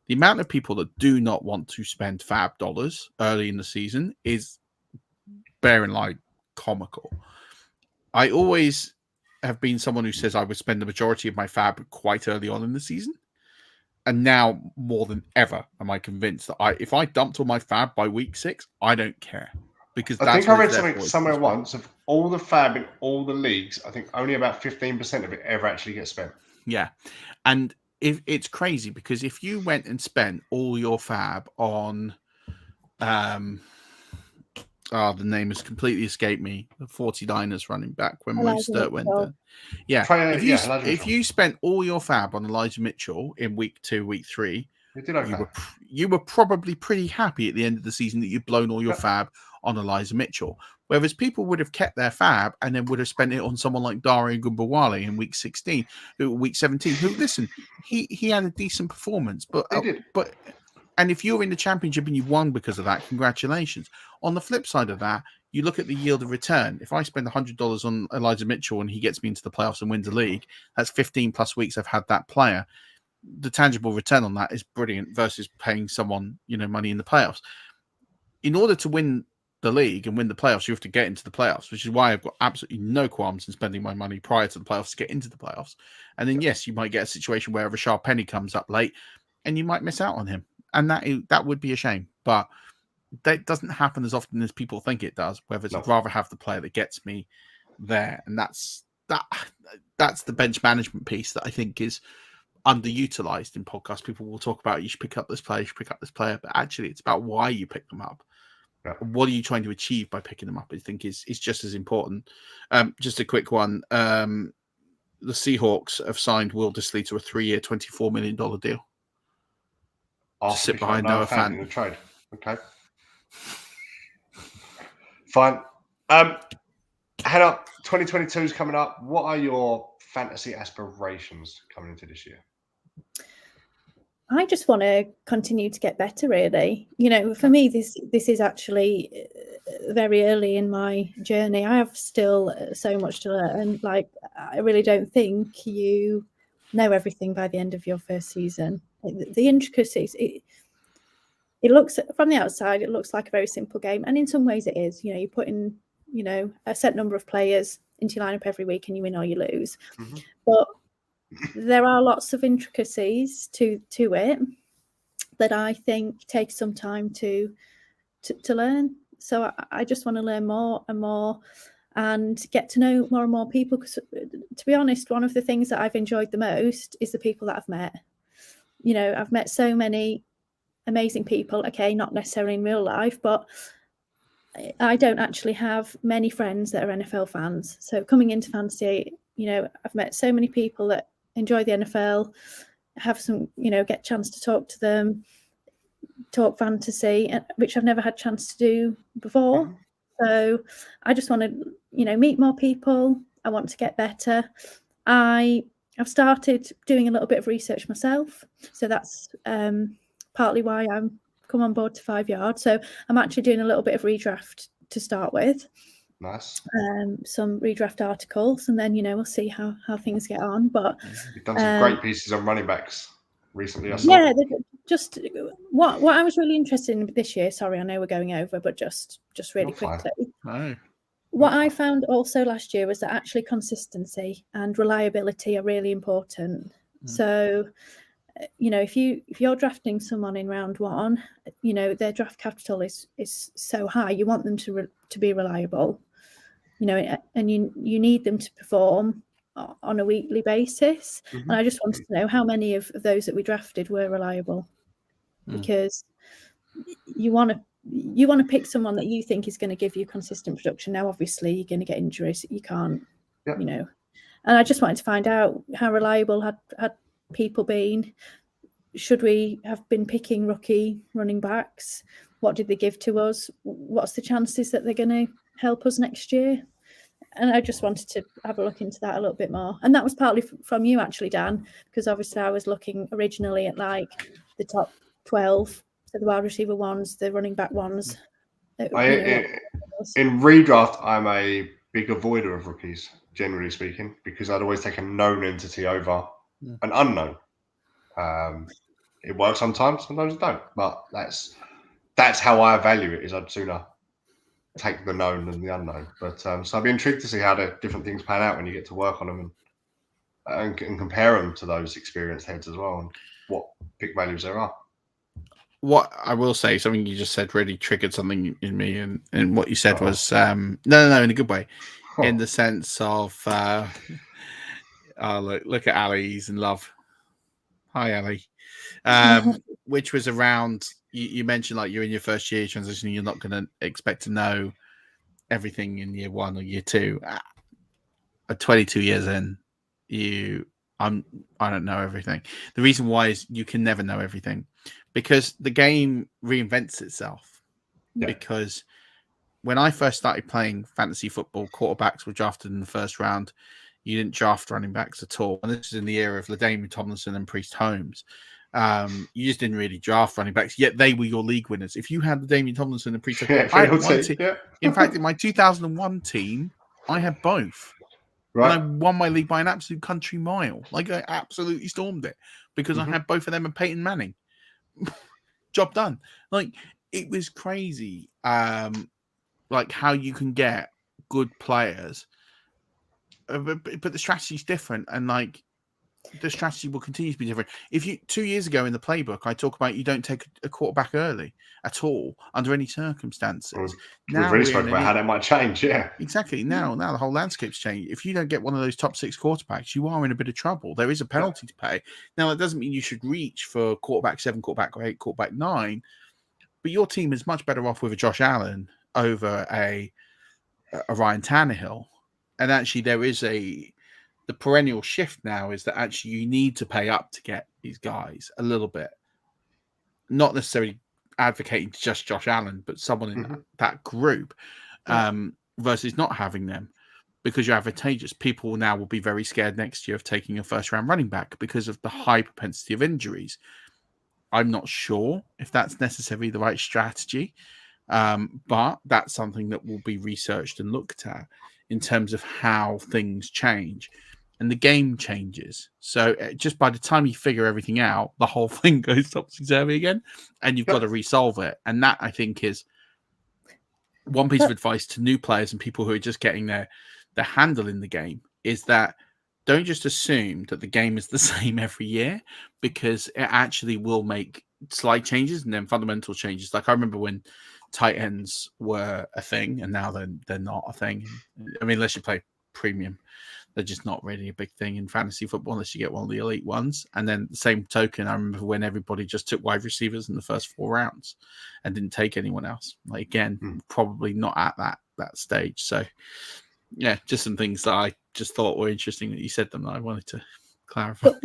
Speaker 3: The amount of people that do not want to spend Fab dollars early in the season is, bear in mind, comical. I always have been someone who says I would spend the majority of my Fab quite early on in the season. And now, more than ever, am I convinced that if I dumped all my Fab by week 6, I don't care. Because
Speaker 2: I think I read something somewhere once of all the Fab in all the leagues, I think only about 15% of it ever actually gets spent.
Speaker 3: Yeah. And it's crazy because if you went and spent all your Fab on, the name has completely escaped me, the 49ers running back when Mostert went there. Yeah. If you spent all your Fab on Elijah Mitchell in week 2, week 3,
Speaker 2: You did okay.
Speaker 3: You were probably pretty happy at the end of the season that you'd blown all your fab on Elijah Mitchell. Whereas people would have kept their fab and then would have spent it on someone like Dario Gumbawale in week 17, who, listen, he had a decent performance. But and if you're in the championship and you won because of that, congratulations. On the flip side of that, you look at the yield of return. If I spend $100 on Elijah Mitchell and he gets me into the playoffs and wins the league, that's 15 plus weeks I've had that player. The tangible return on that is brilliant versus paying someone, money in the playoffs. In order to win the league and win the playoffs, you have to get into the playoffs, which is why I've got absolutely no qualms in spending my money prior to the playoffs to get into the playoffs. And then, yes, you might get a situation where Rashard Penny comes up late and you might miss out on him. And that would be a shame. But that doesn't happen as often as people think it does, whether I'd rather have the player that gets me there. And that's the bench management piece that I think is underutilized in podcasts. People will talk about you should pick up this player, but actually it's about why you pick them up. Yeah. What are you trying to achieve by picking them up? I think is just as important. Just a quick one. The Seahawks have signed Will Dissly to a 3-year, $24 million deal. To sit behind Noah Fant
Speaker 2: in a trade. Okay. Fine. Hannah, 2022 is coming up. What are your fantasy aspirations coming into this year?
Speaker 4: I just want to continue to get better, really. For me, this is actually very early in my journey. I have still so much to learn. I really don't think you know everything by the end of your first season. The intricacies, it looks, from the outside, it looks like a very simple game. And in some ways it is. You put in, a set number of players into your lineup every week and you win or you lose. Mm-hmm. But there are lots of intricacies to it that I think take some time to learn. So I just want to learn more and more and get to know more and more people. Because to be honest, one of the things that I've enjoyed the most is the people that I've met. I've met so many amazing people. Okay, not necessarily in real life, but I don't actually have many friends that are NFL fans. So coming into fantasy, I've met so many people that enjoy the NFL, have some, get a chance to talk to them, talk fantasy, which I've never had a chance to do before. Mm-hmm. So I just want to, meet more people. I want to get better. I've started doing a little bit of research myself. So that's partly why I'm come on board to 5 Yard. So I'm actually doing a little bit of redraft to start with.
Speaker 2: Nice.
Speaker 4: Some redraft articles, and then we'll see how things get on. But
Speaker 2: you've done some great pieces on running backs recently.
Speaker 4: Yeah, just what I was really interested in this year. Sorry, I know we're going over, but just really quickly.
Speaker 3: No.
Speaker 4: What I found also last year was that actually consistency and reliability are really important. So, if you're drafting someone in round one, their draft capital is so high. You want them to be reliable, and you need them to perform on a weekly basis. Mm-hmm. And I just wanted to know how many of those that we drafted were reliable, because you want to pick someone that you think is going to give you consistent production. Now, obviously, you're going to get injuries. You can't, And I just wanted to find out how reliable had people been. Should we have been picking rookie running backs? What did they give to us? What's the chances that they're going to help us next year? And I just wanted to have a look into that a little bit more. And that was partly from you, actually, Dan, because obviously I was looking originally at the top 12, so the wide receiver ones, the running back ones.
Speaker 2: In redraft, I'm a big avoider of rookies, generally speaking, because I'd always take a known entity over an unknown. It works sometimes it don't. But that's how I value it. Is I'd sooner take the known than the unknown. But so I'd be intrigued to see how the different things pan out when you get to work on them and compare them to those experienced heads as well, and what pick values there are.
Speaker 3: What I will say, something you just said really triggered something in me, and what you said was no, in a good way, in the sense of look at Ali, he's in love. Hi, Ali. Which was around, you mentioned like you're in your first year transition, you're not going to expect to know everything in year one or year two. At 22 years in, you I don't know everything. The reason why is you can never know everything, because the game reinvents itself. Yeah. Because when I first started playing fantasy football, quarterbacks were drafted in the first round. You didn't draft running backs at all. And this is in the era of LaDainian Tomlinson and Priest Holmes. You just didn't really draft running backs, yet they were your league winners. If you had LaDainian Tomlinson and Priest Holmes, I had one team. Yeah. In fact, in my 2001 team, I had both. Right. And I won my league by an absolute country mile. Like, I absolutely stormed it because I had both of them and Peyton Manning. Job done. Like, it was crazy. Like how you can get good players, but the strategy's different, and like the strategy will continue to be different. If you 2 years ago in the playbook, I talk about you don't take a quarterback early at all under any circumstances.
Speaker 2: We've really spoken about how that might change. Yeah,
Speaker 3: exactly. Now the whole landscape's changed. If you don't get one of those top 6 quarterbacks, you are in a bit of trouble. There is a penalty to pay. Now that doesn't mean you should reach for quarterback 7, quarterback 8, quarterback 9, but your team is much better off with a Josh Allen over a Ryan Tannehill. And actually there is the perennial shift now is that actually you need to pay up to get these guys a little bit. Not necessarily advocating just Josh Allen, but someone in that group versus not having them, because you're advantageous. People now will be very scared next year of taking a first round running back because of the high propensity of injuries. I'm not sure if that's necessarily the right strategy. But that's something that will be researched and looked at in terms of how things change and the game changes. So just by the time you figure everything out, the whole thing goes topsy-turvy again, and you've got to resolve it. And that, I think, is one piece of advice to new players and people who are just getting their handle in the game, is that don't just assume that the game is the same every year, because it actually will make slight changes and then fundamental changes. Like I remember when tight ends were a thing, and now they're not a thing. I mean, unless you play premium, they're just not really a big thing in fantasy football unless you get one of the elite ones. And then the same token, I remember when everybody just took wide receivers in the first 4 rounds and didn't take anyone else. Like again, probably not at that stage. So yeah, just some things that I just thought were interesting that you said them that I wanted to clarify.
Speaker 4: But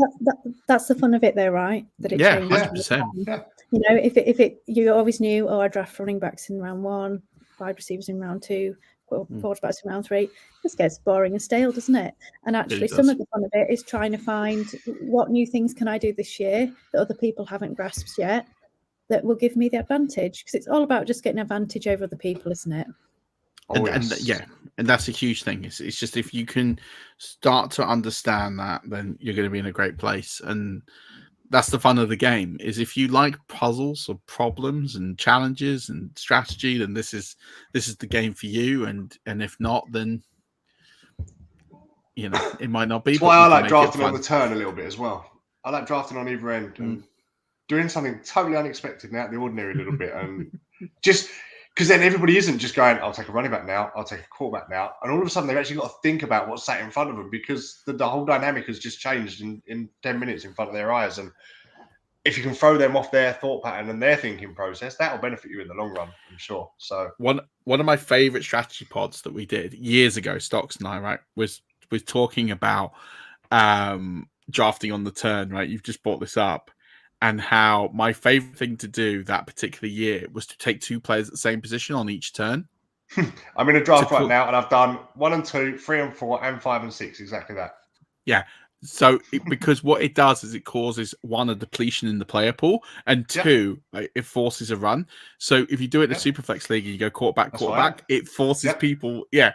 Speaker 4: that's the fun of it, though, right? That it changes.
Speaker 3: 100%.
Speaker 4: Yeah. You know, if it you always knew, I draft running backs in round 1, wide receivers in round 2, quarterbacks in round 3. This gets boring and stale, doesn't it? And actually, some of the fun of it is trying to find what new things can I do this year that other people haven't grasped yet that will give me the advantage, because it's all about just getting advantage over other people, isn't it?
Speaker 3: And that's a huge thing. It's just if you can start to understand that, then you're going to be in a great place. And that's the fun of the game, is if you like puzzles or problems and challenges and strategy, then this is the game for you. And if not, then you know it might not be.
Speaker 2: That's why I like drafting on the turn a little bit as well. I like drafting on either end and doing something totally unexpected and out of the ordinary a little bit, and just because then everybody isn't just going, I'll take a running back now, I'll take a quarterback now, and all of a sudden they've actually got to think about what's sat in front of them, because the whole dynamic has just changed in 10 minutes in front of their eyes. And if you can throw them off their thought pattern and their thinking process, that will benefit you in the long run, I'm sure. So
Speaker 3: one of my favorite strategy pods that we did years ago, Stocks and I, right, was talking about drafting on the turn, right? You've just brought this up. And how my favorite thing to do that particular year was to take 2 players at the same position on each turn.
Speaker 2: I'm in a draft right now, and I've done 1 and 2, 3 and 4, and 5 and 6. Exactly that.
Speaker 3: Yeah. So because what it does is it causes 1, a depletion in the player pool, and 2, it forces a run. So if you do it in a Superflex league and you go quarterback, it forces people. Yeah.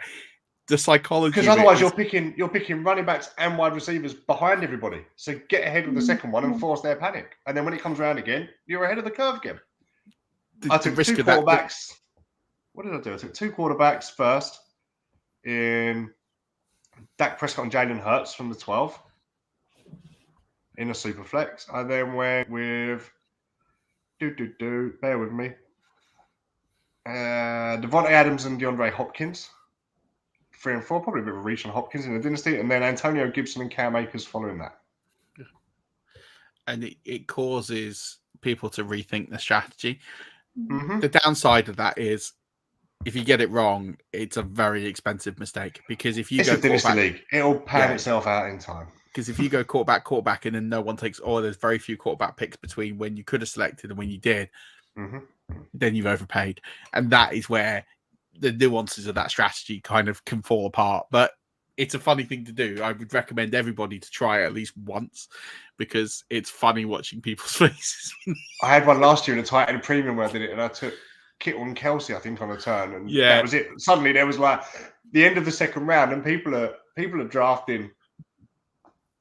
Speaker 3: The psychology,
Speaker 2: because otherwise you're picking running backs and wide receivers behind everybody. So get ahead with the second one and force their panic, and then when it comes around again, you're ahead of the curve again. I took 2 quarterbacks. What did I do? I took 2 quarterbacks first in Dak Prescott and Jalen Hurts from the 12 in a super flex. I then went with bear with me, Devontae Adams and DeAndre Hopkins. 3 and 4, probably a bit of a reach on Hopkins in the dynasty, and then Antonio Gibson and Cam Akers following that.
Speaker 3: And it causes people to rethink the strategy. The downside of that is, if you get it wrong, it's a very expensive mistake, because if you
Speaker 2: it's
Speaker 3: go
Speaker 2: a dynasty league, it'll pan itself out in time.
Speaker 3: Because if you go quarterback, and then no one takes, there's very few quarterback picks between when you could have selected and when you did, then you've overpaid. And that is where the nuances of that strategy kind of can fall apart. But it's a funny thing to do. I would recommend everybody to try it at least once because it's funny watching people's faces.
Speaker 2: I had one last year in a tight end premium where I did it, and I took Kittle and Kelsey, I think, on a turn, and that was it. Suddenly there was like the end of the second round, and people are drafting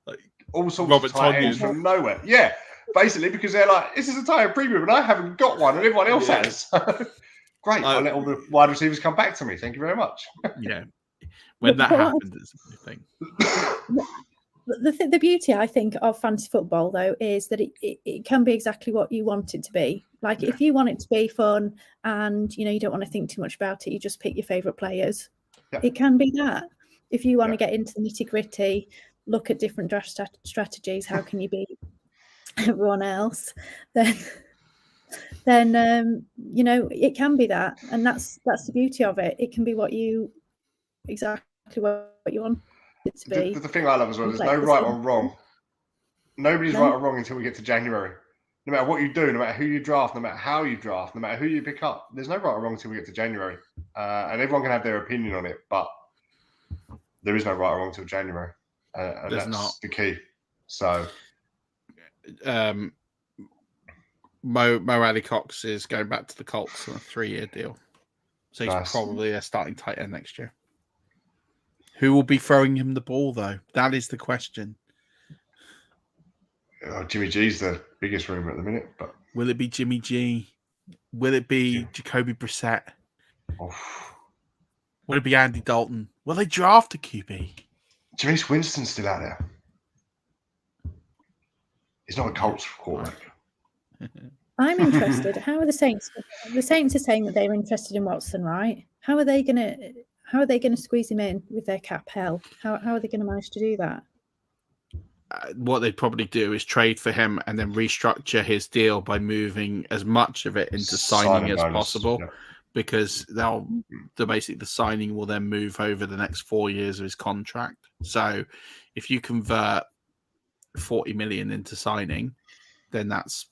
Speaker 2: like all sorts of tight ends from nowhere. Yeah, basically because they're like, this is a tight end premium, and I haven't got one, and everyone else has. Great, I'll let all the wide receivers come back to me. Thank you very much.
Speaker 3: Yeah. When that happens, it's a good thing.
Speaker 4: The beauty, I think, of fantasy football, though, is that it can be exactly what you want it to be. Like, if you want it to be fun and, you don't want to think too much about it, you just pick your favourite players. Yeah. It can be that. If you want to get into the nitty-gritty, look at different draft strategies, how can you beat everyone else, then it can be that. And that's the beauty of it. It can be exactly what you want it to be.
Speaker 2: The thing I love as well is there's no right or wrong. Nobody's right or wrong until we get to January. No matter what you do, no matter who you draft, no matter how you draft, no matter who you pick up, there's no right or wrong until we get to January. And everyone can have their opinion on it, but there is no right or wrong until January. And that's the key. So,
Speaker 3: Mo Alley-Cox is going back to the Colts on a 3-year deal. So he's probably a starting tight end next year. Who will be throwing him the ball, though? That is the question.
Speaker 2: Jimmy G's the biggest rumor at the minute. But
Speaker 3: will it be Jimmy G? Will it be Jacoby Brissett? Will it be Andy Dalton? Will they draft a QB?
Speaker 2: Jameis Winston's still out there. He's not a Colts quarterback.
Speaker 4: I'm interested. How are the Saints? The Saints are saying that they're interested in Watson, right? How are they going to squeeze him in with their cap hell? How are they going to manage to do that?
Speaker 3: What they'd probably do is trade for him and then restructure his deal by moving as much of it into signing as possible, because basically the signing will then move over the next 4 years of his contract. So if you convert 40 million into signing, then that's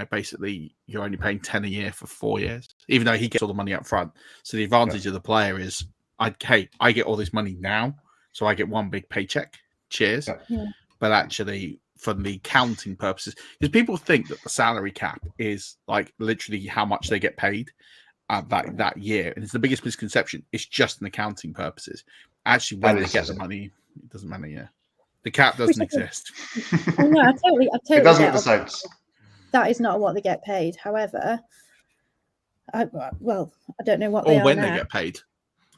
Speaker 3: basically you're only paying 10 a year for 4 years, even though he gets all the money up front. So the advantage of the player is, I get all this money now, so I get one big paycheck. Cheers. Yeah. But actually, for the counting purposes, because people think that the salary cap is like literally how much they get paid that year, and it's the biggest misconception. It's just in accounting purposes. Actually, when they get the money, it doesn't matter. Yeah, the cap doesn't exist.
Speaker 4: No, I totally.
Speaker 2: It doesn't make the sense.
Speaker 4: That is not what they get paid. However, I don't know what they are
Speaker 3: when
Speaker 4: now.
Speaker 3: They get paid,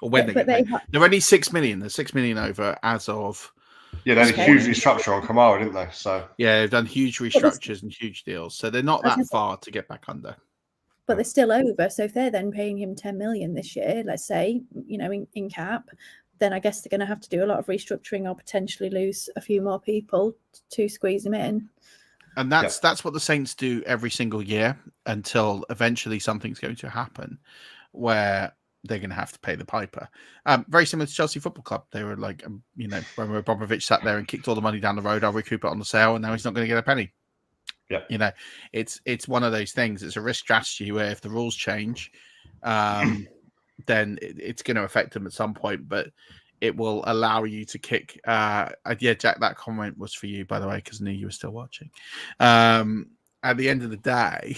Speaker 3: or when they get paid. They're only 6 million. They're 6 million over as of.
Speaker 2: Yeah, they had a huge restructure on Kamara, didn't they? So
Speaker 3: yeah, they've done huge restructures and huge deals. So they're not that far to get back under.
Speaker 4: But they're still over. So if they're then paying him 10 million this year, let's say, in cap, then I guess they're going to have to do a lot of restructuring or potentially lose a few more people to squeeze him in.
Speaker 3: And that's what the Saints do every single year until eventually something's going to happen where they're going to have to pay the piper. Very similar to Chelsea Football Club. They were like, when Abramovich sat there and kicked all the money down the road, I'll recoup it on the sale, and now he's not going to get a penny. Yeah, it's one of those things. It's a risk strategy where if the rules change, then it's going to affect them at some point, but it will allow you to kick. Jack, that comment was for you, by the way, because I knew you were still watching. At the end of the day,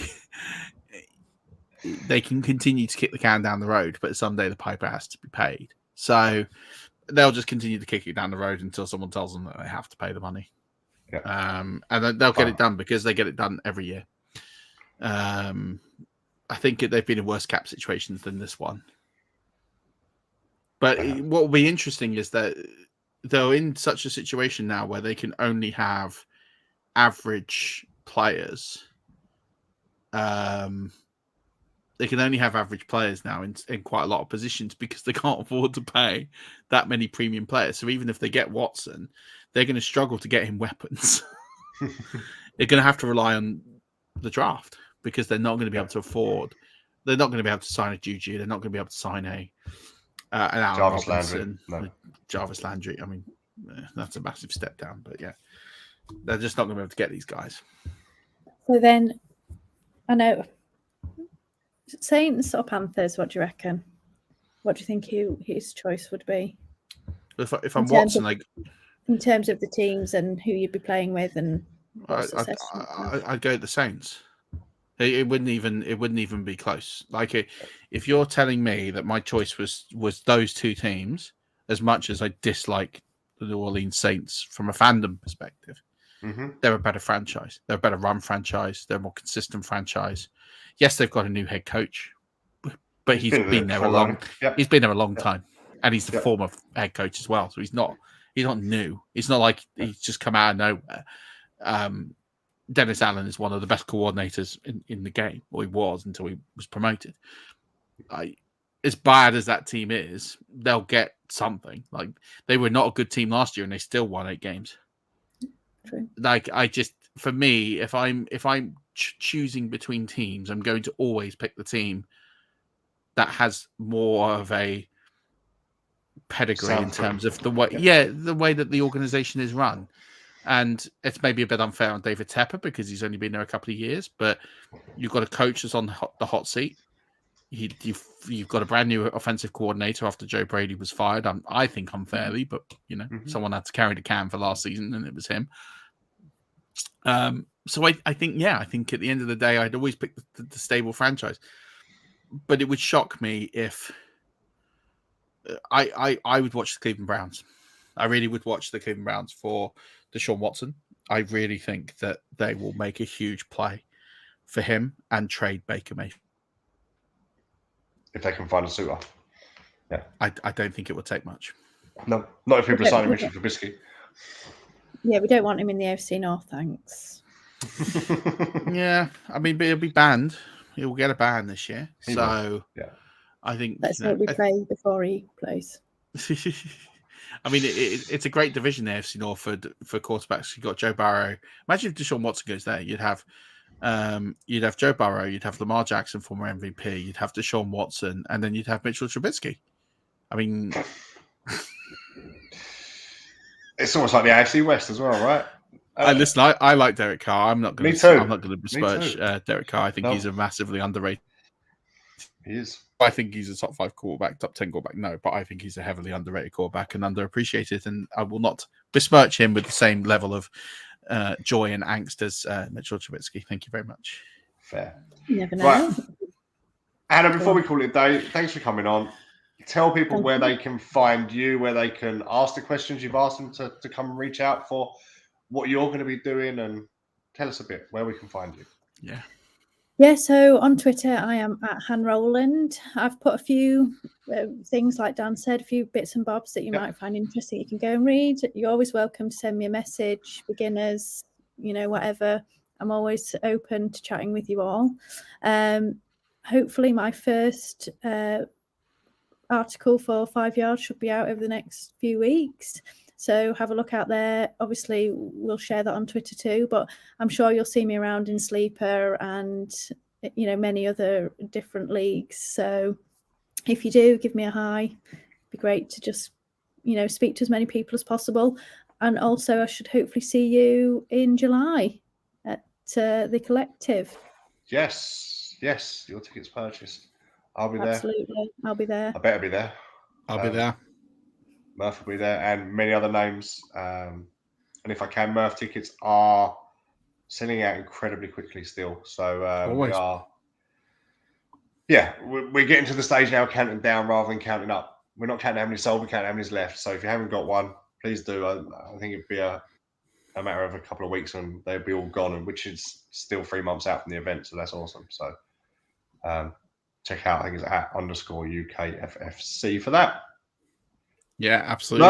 Speaker 3: they can continue to kick the can down the road, but someday the piper has to be paid. So they'll just continue to kick it down the road until someone tells them that they have to pay the money. Yeah. And then they'll get it done because they get it done every year. I think they've been in worse cap situations than this one. But what will be interesting is that they're in such a situation now where they can only have average players. They can only have average players now in quite a lot of positions because they can't afford to pay that many premium players. So even if they get Watson, they're going to struggle to get him weapons. They're going to have to rely on the draft because they're not going to be able to afford. They're not going to be able to sign a Juju. They're not going to be able to sign an Allen Robinson, Jarvis Landry. I mean, that's a massive step down. But yeah, they're just not going to be able to get these guys.
Speaker 4: So then, I know, Saints or Panthers, what do you reckon? What do you think his choice would be?
Speaker 3: If I'm Watson,
Speaker 4: in terms of the teams and who you'd be playing with, and
Speaker 3: I'd go with the Saints. It wouldn't even be close. Like if you're telling me that my choice was those two teams, as much as I dislike the New Orleans Saints from a fandom perspective, they're a better franchise. They're a better run franchise. They're a more consistent franchise. Yes, they've got a new head coach, but he's been there a long. Yep. He's been there a long time, and he's the former head coach as well. So he's not new. It's not like he's just come out of nowhere. Dennis Allen is one of the best coordinators in the game, or he was until he was promoted. As bad as that team is, they'll get something. Like, they were not a good team last year, and they still won 8 games.
Speaker 4: True.
Speaker 3: Like, for me, if I'm choosing between teams, I'm going to always pick the team that has more of a pedigree in terms of the way that the organization is run. And it's maybe a bit unfair on David Tepper because he's only been there a couple of years, but you've got a coach that's on the hot seat. You've got a brand new offensive coordinator after Joe Brady was fired. I think unfairly, but someone had to carry the can for last season, and it was him. So I think at the end of the day, I'd always pick the stable franchise. But it would shock me if I would watch the Cleveland Browns. I really would watch the Cleveland Browns for Deshaun Watson. I really think that they will make a huge play for him and trade Baker Mayfield.
Speaker 2: If they can find a suitor. Yeah.
Speaker 3: I don't think it would take much.
Speaker 2: No, not if people are signing Mitchell Trubisky.
Speaker 4: Yeah, we don't want him in the AFC North, thanks.
Speaker 3: Yeah, I mean, but he'll be banned. He'll get a ban this year. I think...
Speaker 4: Let's hope we play before he plays.
Speaker 3: I mean, it's a great division, the AFC North, for quarterbacks. You've got Joe Burrow. Imagine if Deshaun Watson goes there. You'd have Joe Burrow, you'd have Lamar Jackson, former MVP, you'd have Deshaun Watson, and then you'd have Mitchell Trubisky. I mean...
Speaker 2: It's almost like the AFC West as well, right?
Speaker 3: Listen, I like Derek Carr. I'm not going to besmirch Derek Carr. I think he's a massively underrated.
Speaker 2: He is.
Speaker 3: I think he's a top 5 quarterback, top 10 quarterback. No, but I think he's a heavily underrated quarterback and underappreciated. And I will not besmirch him with the same level of joy and angst as Mitchell Trubisky. Thank you very much.
Speaker 2: Fair.
Speaker 4: You never know.
Speaker 2: Right. Hannah, before we call it a day, thanks for coming on. Tell people where they can find you, where they can ask the questions you've asked them to come and reach out for, what you're going to be doing, and tell us a bit where we can find you.
Speaker 4: Yeah, so on Twitter, I am at Hannah Rowland. I've put a few things, like Dan said, a few bits and bobs that you might find interesting. You can go and read. You're always welcome to send me a message, beginners, whatever. I'm always open to chatting with you all. Hopefully my first article for 5 Yards should be out over the next few weeks. So have a look out there. Obviously, we'll share that on Twitter too, but I'm sure you'll see me around in Sleeper and, many other different leagues. So if you do, give me a hi. It'd be great to just, speak to as many people as possible. And also, I should hopefully see you in July at the Collective.
Speaker 2: Yes. Your ticket's purchased. I'll be there.
Speaker 4: Absolutely. I'll be there.
Speaker 2: I better be there.
Speaker 3: I'll be there.
Speaker 2: Murf will be there, and many other names. And if I can, Murf tickets are selling out incredibly quickly still. So we're getting to the stage now, counting down rather than counting up. We're not counting how many sold, we're counting how many's left. So if you haven't got one, please do. I think it'd be a matter of a couple of weeks and they'll be all gone, which is still 3 months out from the event. So that's awesome. So check out, I think it's at _UKFFC for that.
Speaker 3: Yeah, absolutely.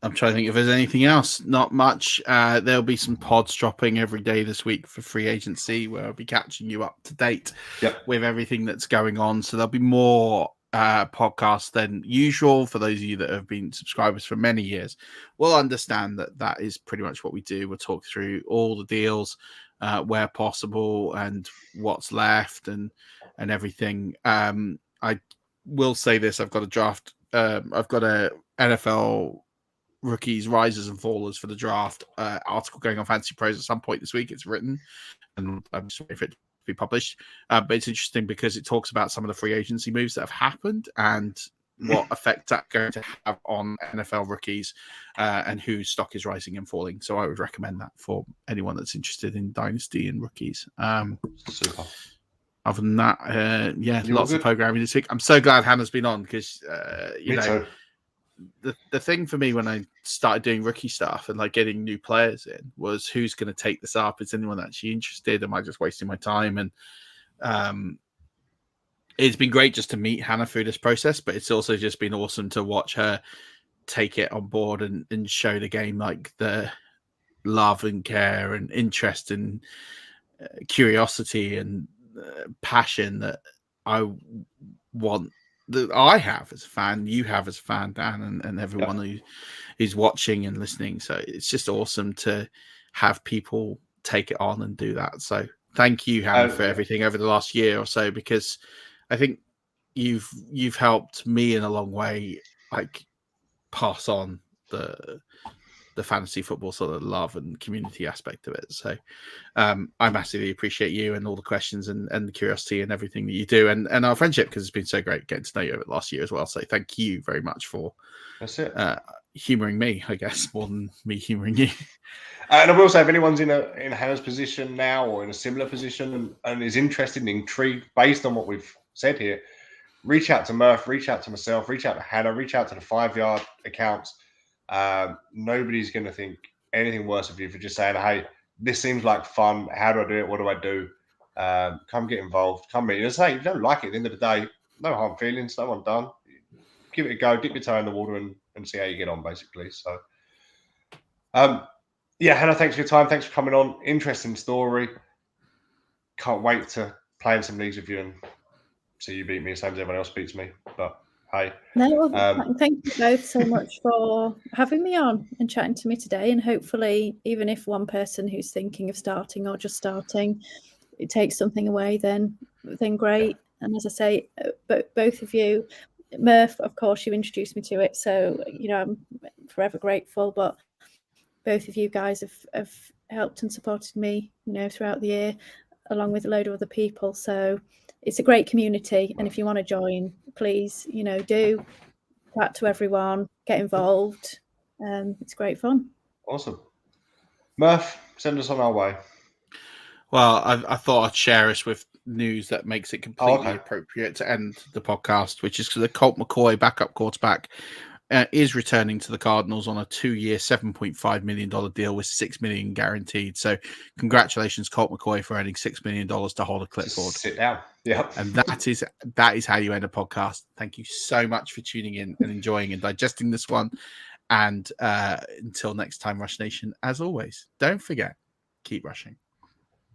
Speaker 3: I'm trying to think if there's anything else. Not much. There'll be some pods dropping every day this week for free agency, where I'll be catching you up to date with everything that's going on. So there'll be more podcasts than usual. For those of you that have been subscribers for many years, we'll understand that is pretty much what we do. We'll talk through all the deals where possible and what's left and everything. I will say this: I've got a draft I've got a NFL rookies risers and fallers for the draft article going on Fantasy Pros at some point this week. It's written, and I'm just waiting for it to be published. But it's interesting because it talks about some of the free agency moves that have happened and what effect that's going to have on NFL rookies and whose stock is rising and falling. So I would recommend that for anyone that's interested in dynasty and rookies.
Speaker 2: Super.
Speaker 3: Other than that, lots of programming this week. I'm so glad Hannah's been on because you know.
Speaker 2: Too.
Speaker 3: The thing for me when I started doing rookie stuff and like getting new players in was who's going to take this up? Is anyone actually interested? Am I just wasting my time? And it's been great just to meet Hannah through this process, but it's also just been awesome to watch her take it on board and show the game like the love and care and interest and curiosity and passion that I want. That I have as a fan, you have as a fan, Dan, and everyone who's watching and listening. So it's just awesome to have people take it on and do that. So thank you, Hannah, for everything over the last year or so, because I think you've helped me in a long way, like pass on the fantasy football sort of love and community aspect of it. So I massively appreciate you and all the questions and the curiosity and everything that you do and our friendship, because it's been so great getting to know you over the last year as well. So thank you very much for humoring me, I guess, more than me humoring you.
Speaker 2: And I will say, if anyone's in Hannah's position now or in a similar position and is interested and intrigued based on what we've said here, reach out to Murf, reach out to myself, reach out to Hannah, reach out to the 5 Yard accounts. Nobody's going to think anything worse of you for just saying, hey, this seems like fun. How do I do it? What do I do? Come get involved. Come meet. And say, if you don't like it at the end of the day, no hard feelings, no one done. Give it a go, dip your toe in the water and see how you get on, basically. So, Hannah, thanks for your time. Thanks for coming on. Interesting story. Can't wait to play in some leagues with you and see you beat me, same as everyone else beats me. But hey.
Speaker 4: No, thank you both so much for having me on and chatting to me today. And hopefully, even if one person who's thinking of starting or just starting, it takes something away, then great. And as I say, both of you, Murf, of course, you introduced me to it, so I'm forever grateful. But both of you guys have helped and supported me, throughout the year, along with a load of other people. So it's a great community, and if you want to join, please, do chat to everyone, get involved. It's great fun.
Speaker 2: Awesome. Murf, send us on our way.
Speaker 3: Well, I thought I'd share us with news that makes it completely appropriate to end the podcast, which is because the Colt McCoy backup quarterback is returning to the Cardinals on a 2-year, $7.5 million deal with $6 million guaranteed. So congratulations, Colt McCoy, for earning $6 million to hold a clipboard.
Speaker 2: Just sit down. Yeah.
Speaker 3: And that is how you end a podcast. Thank you so much for tuning in and enjoying and digesting this one. And until next time, Rush Nation, as always, don't forget, keep rushing.